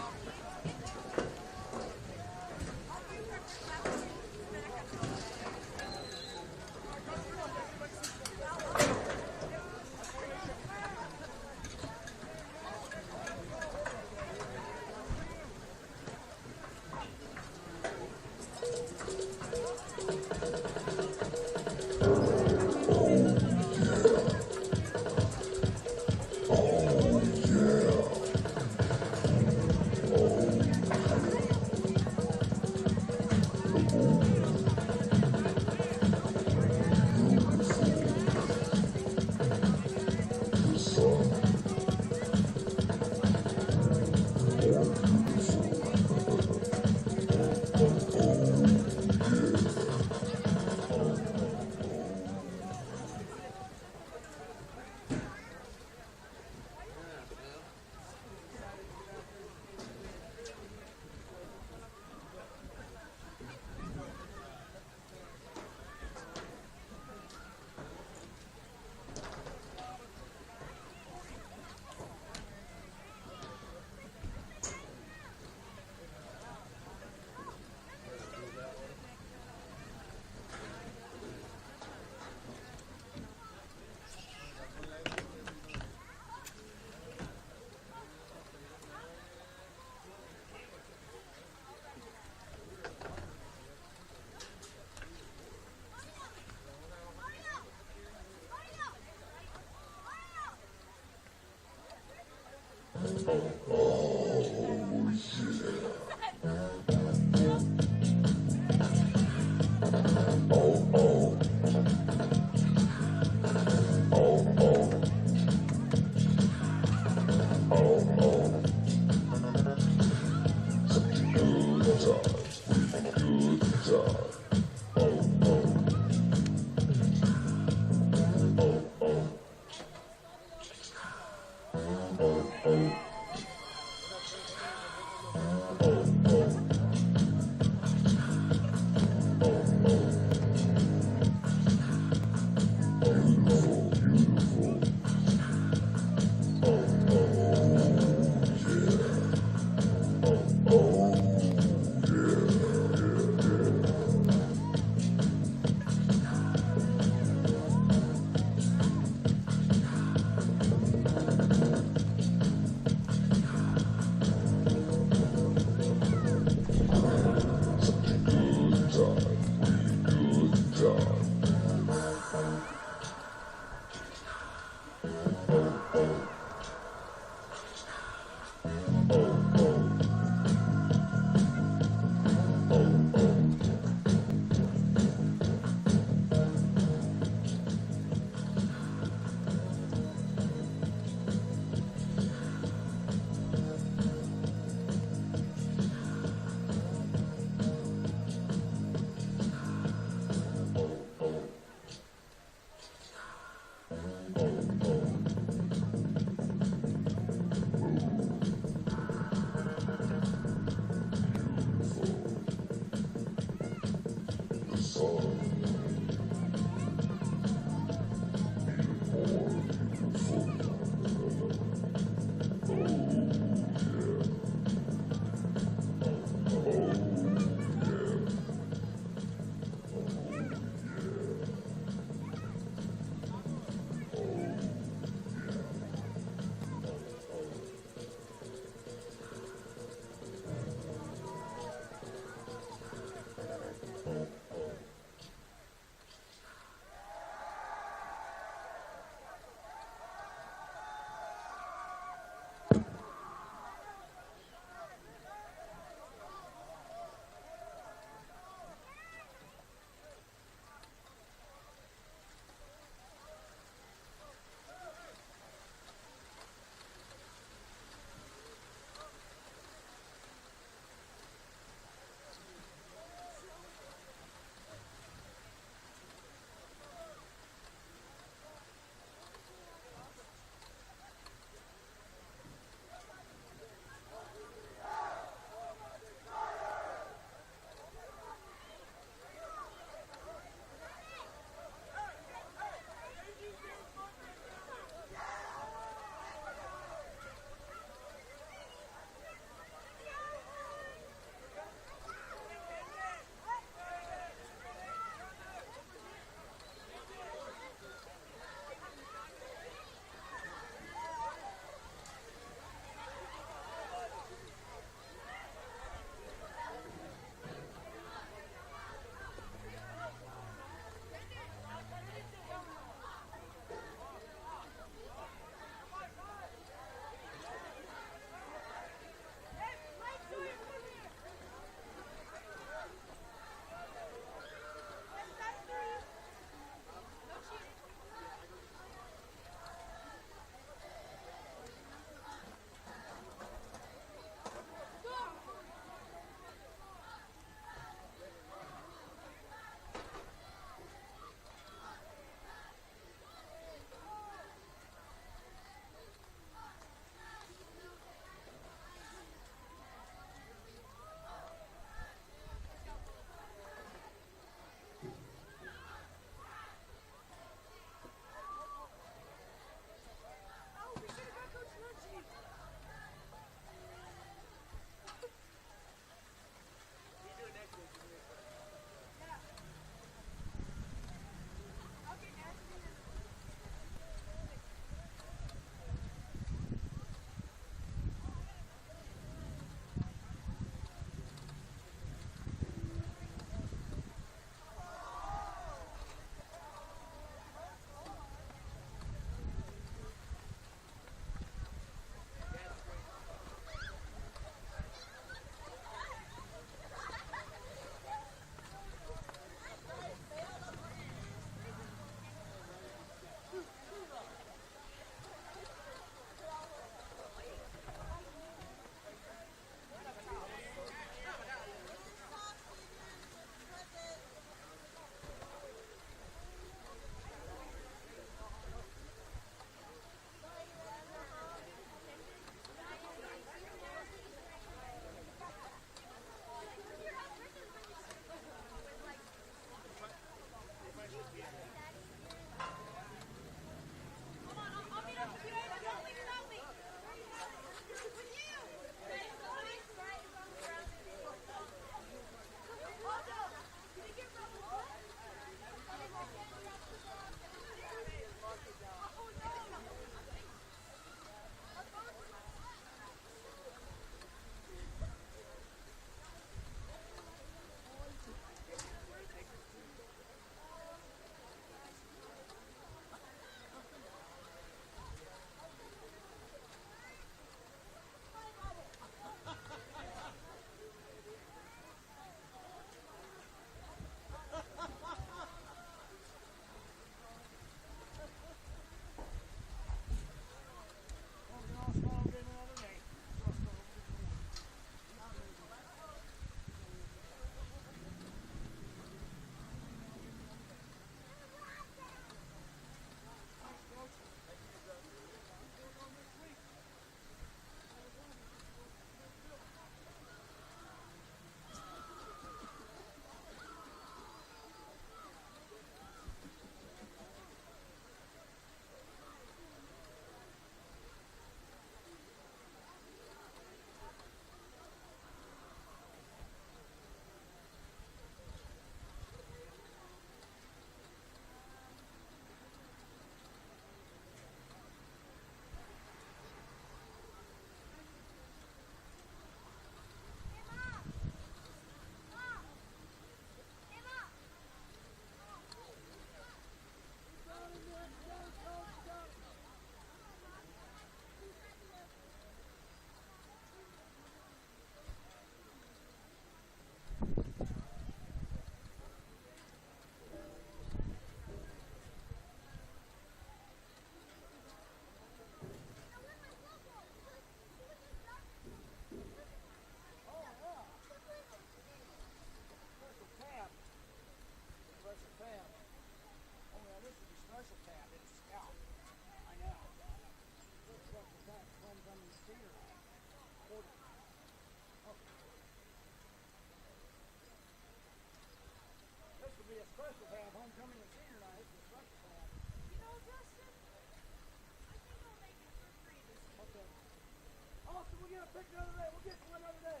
Austin, we'll get a pick another day. We'll get one another day.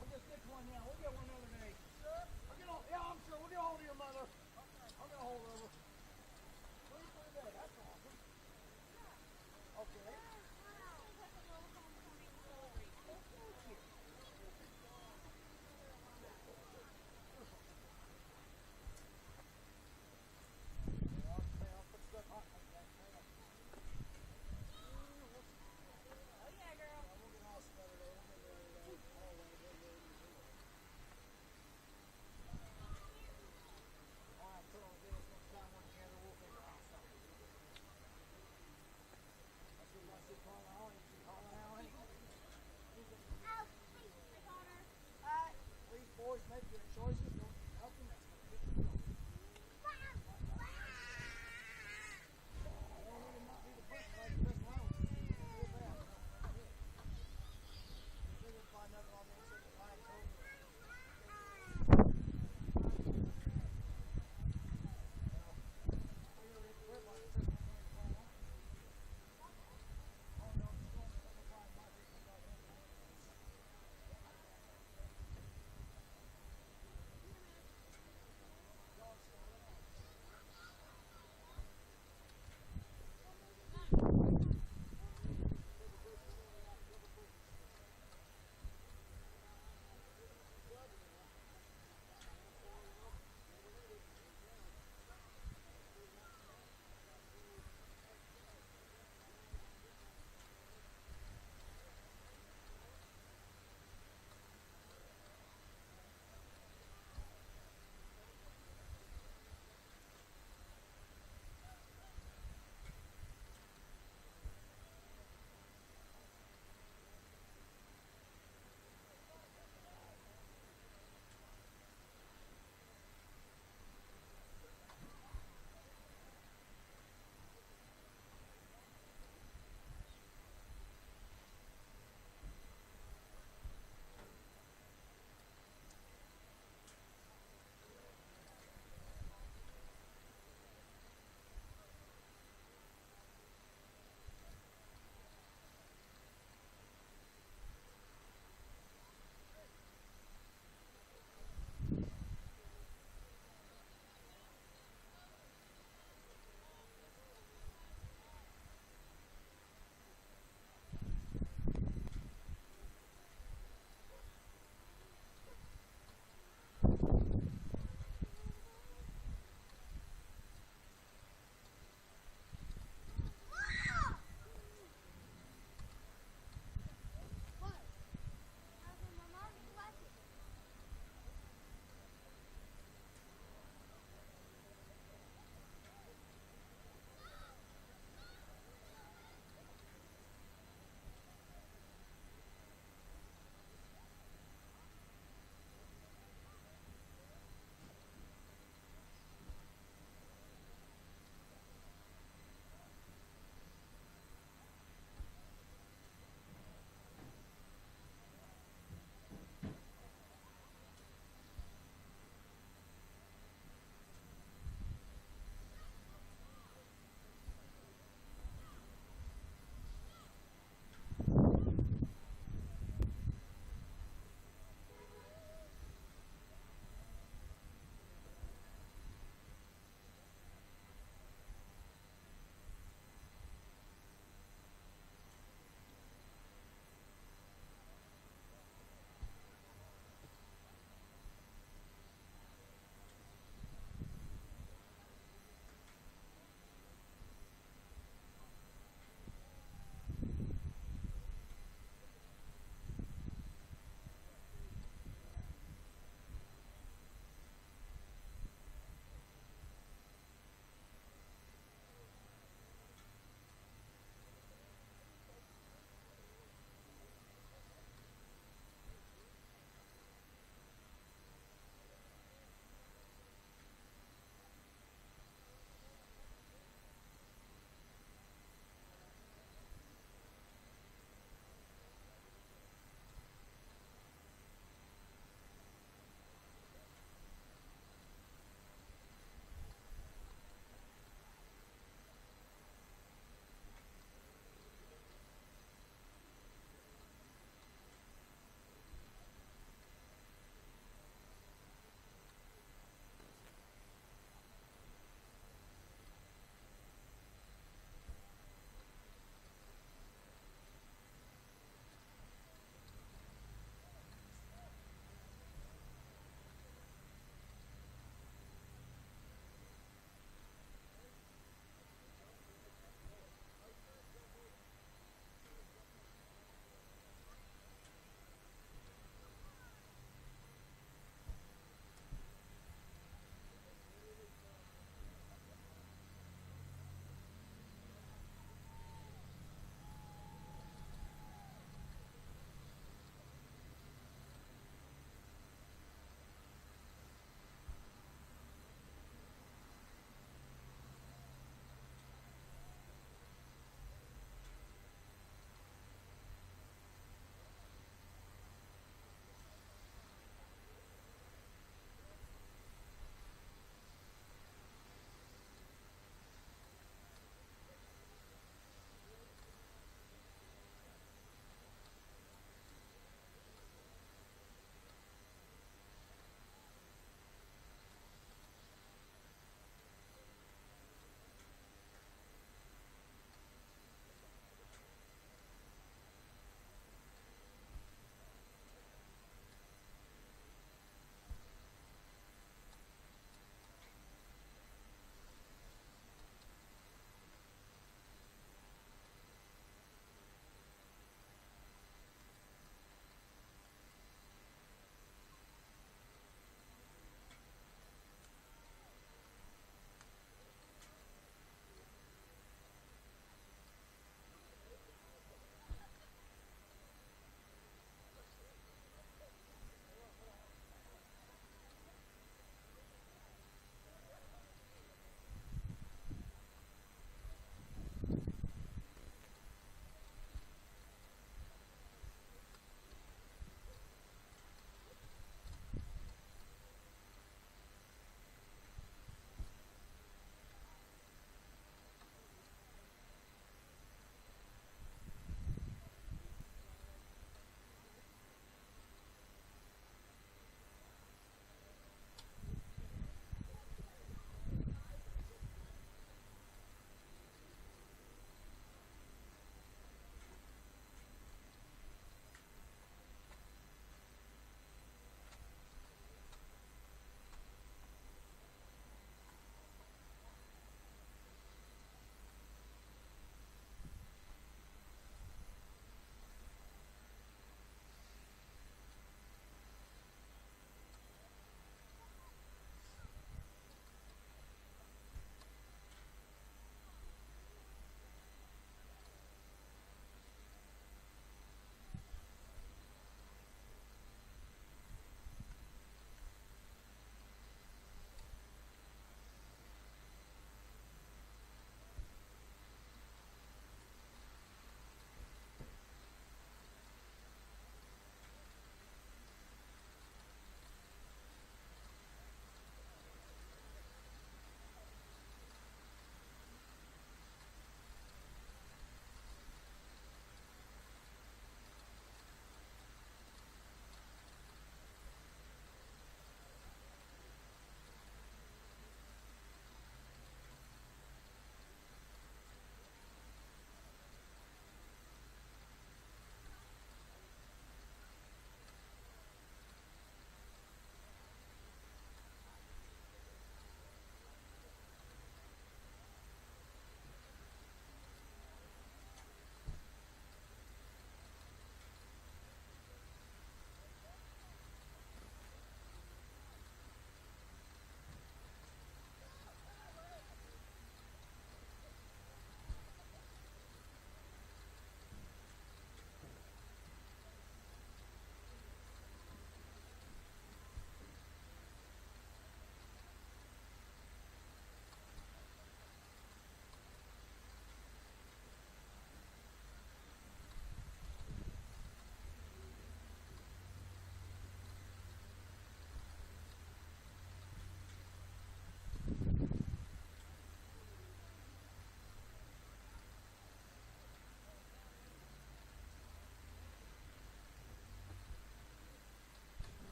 We'll just get one now. We'll get one another day. Sure? Yeah, I'm sure. We'll get a hold of your mother. Okay. I'll get a hold of her. Please for the day. That's awesome. Okay. Please, boys, make good choices. Don't do nothing that's going to get you killed. Don't even not be the first like Chris Reynolds. Feel bad. They didn't find nothing on the inside of the line.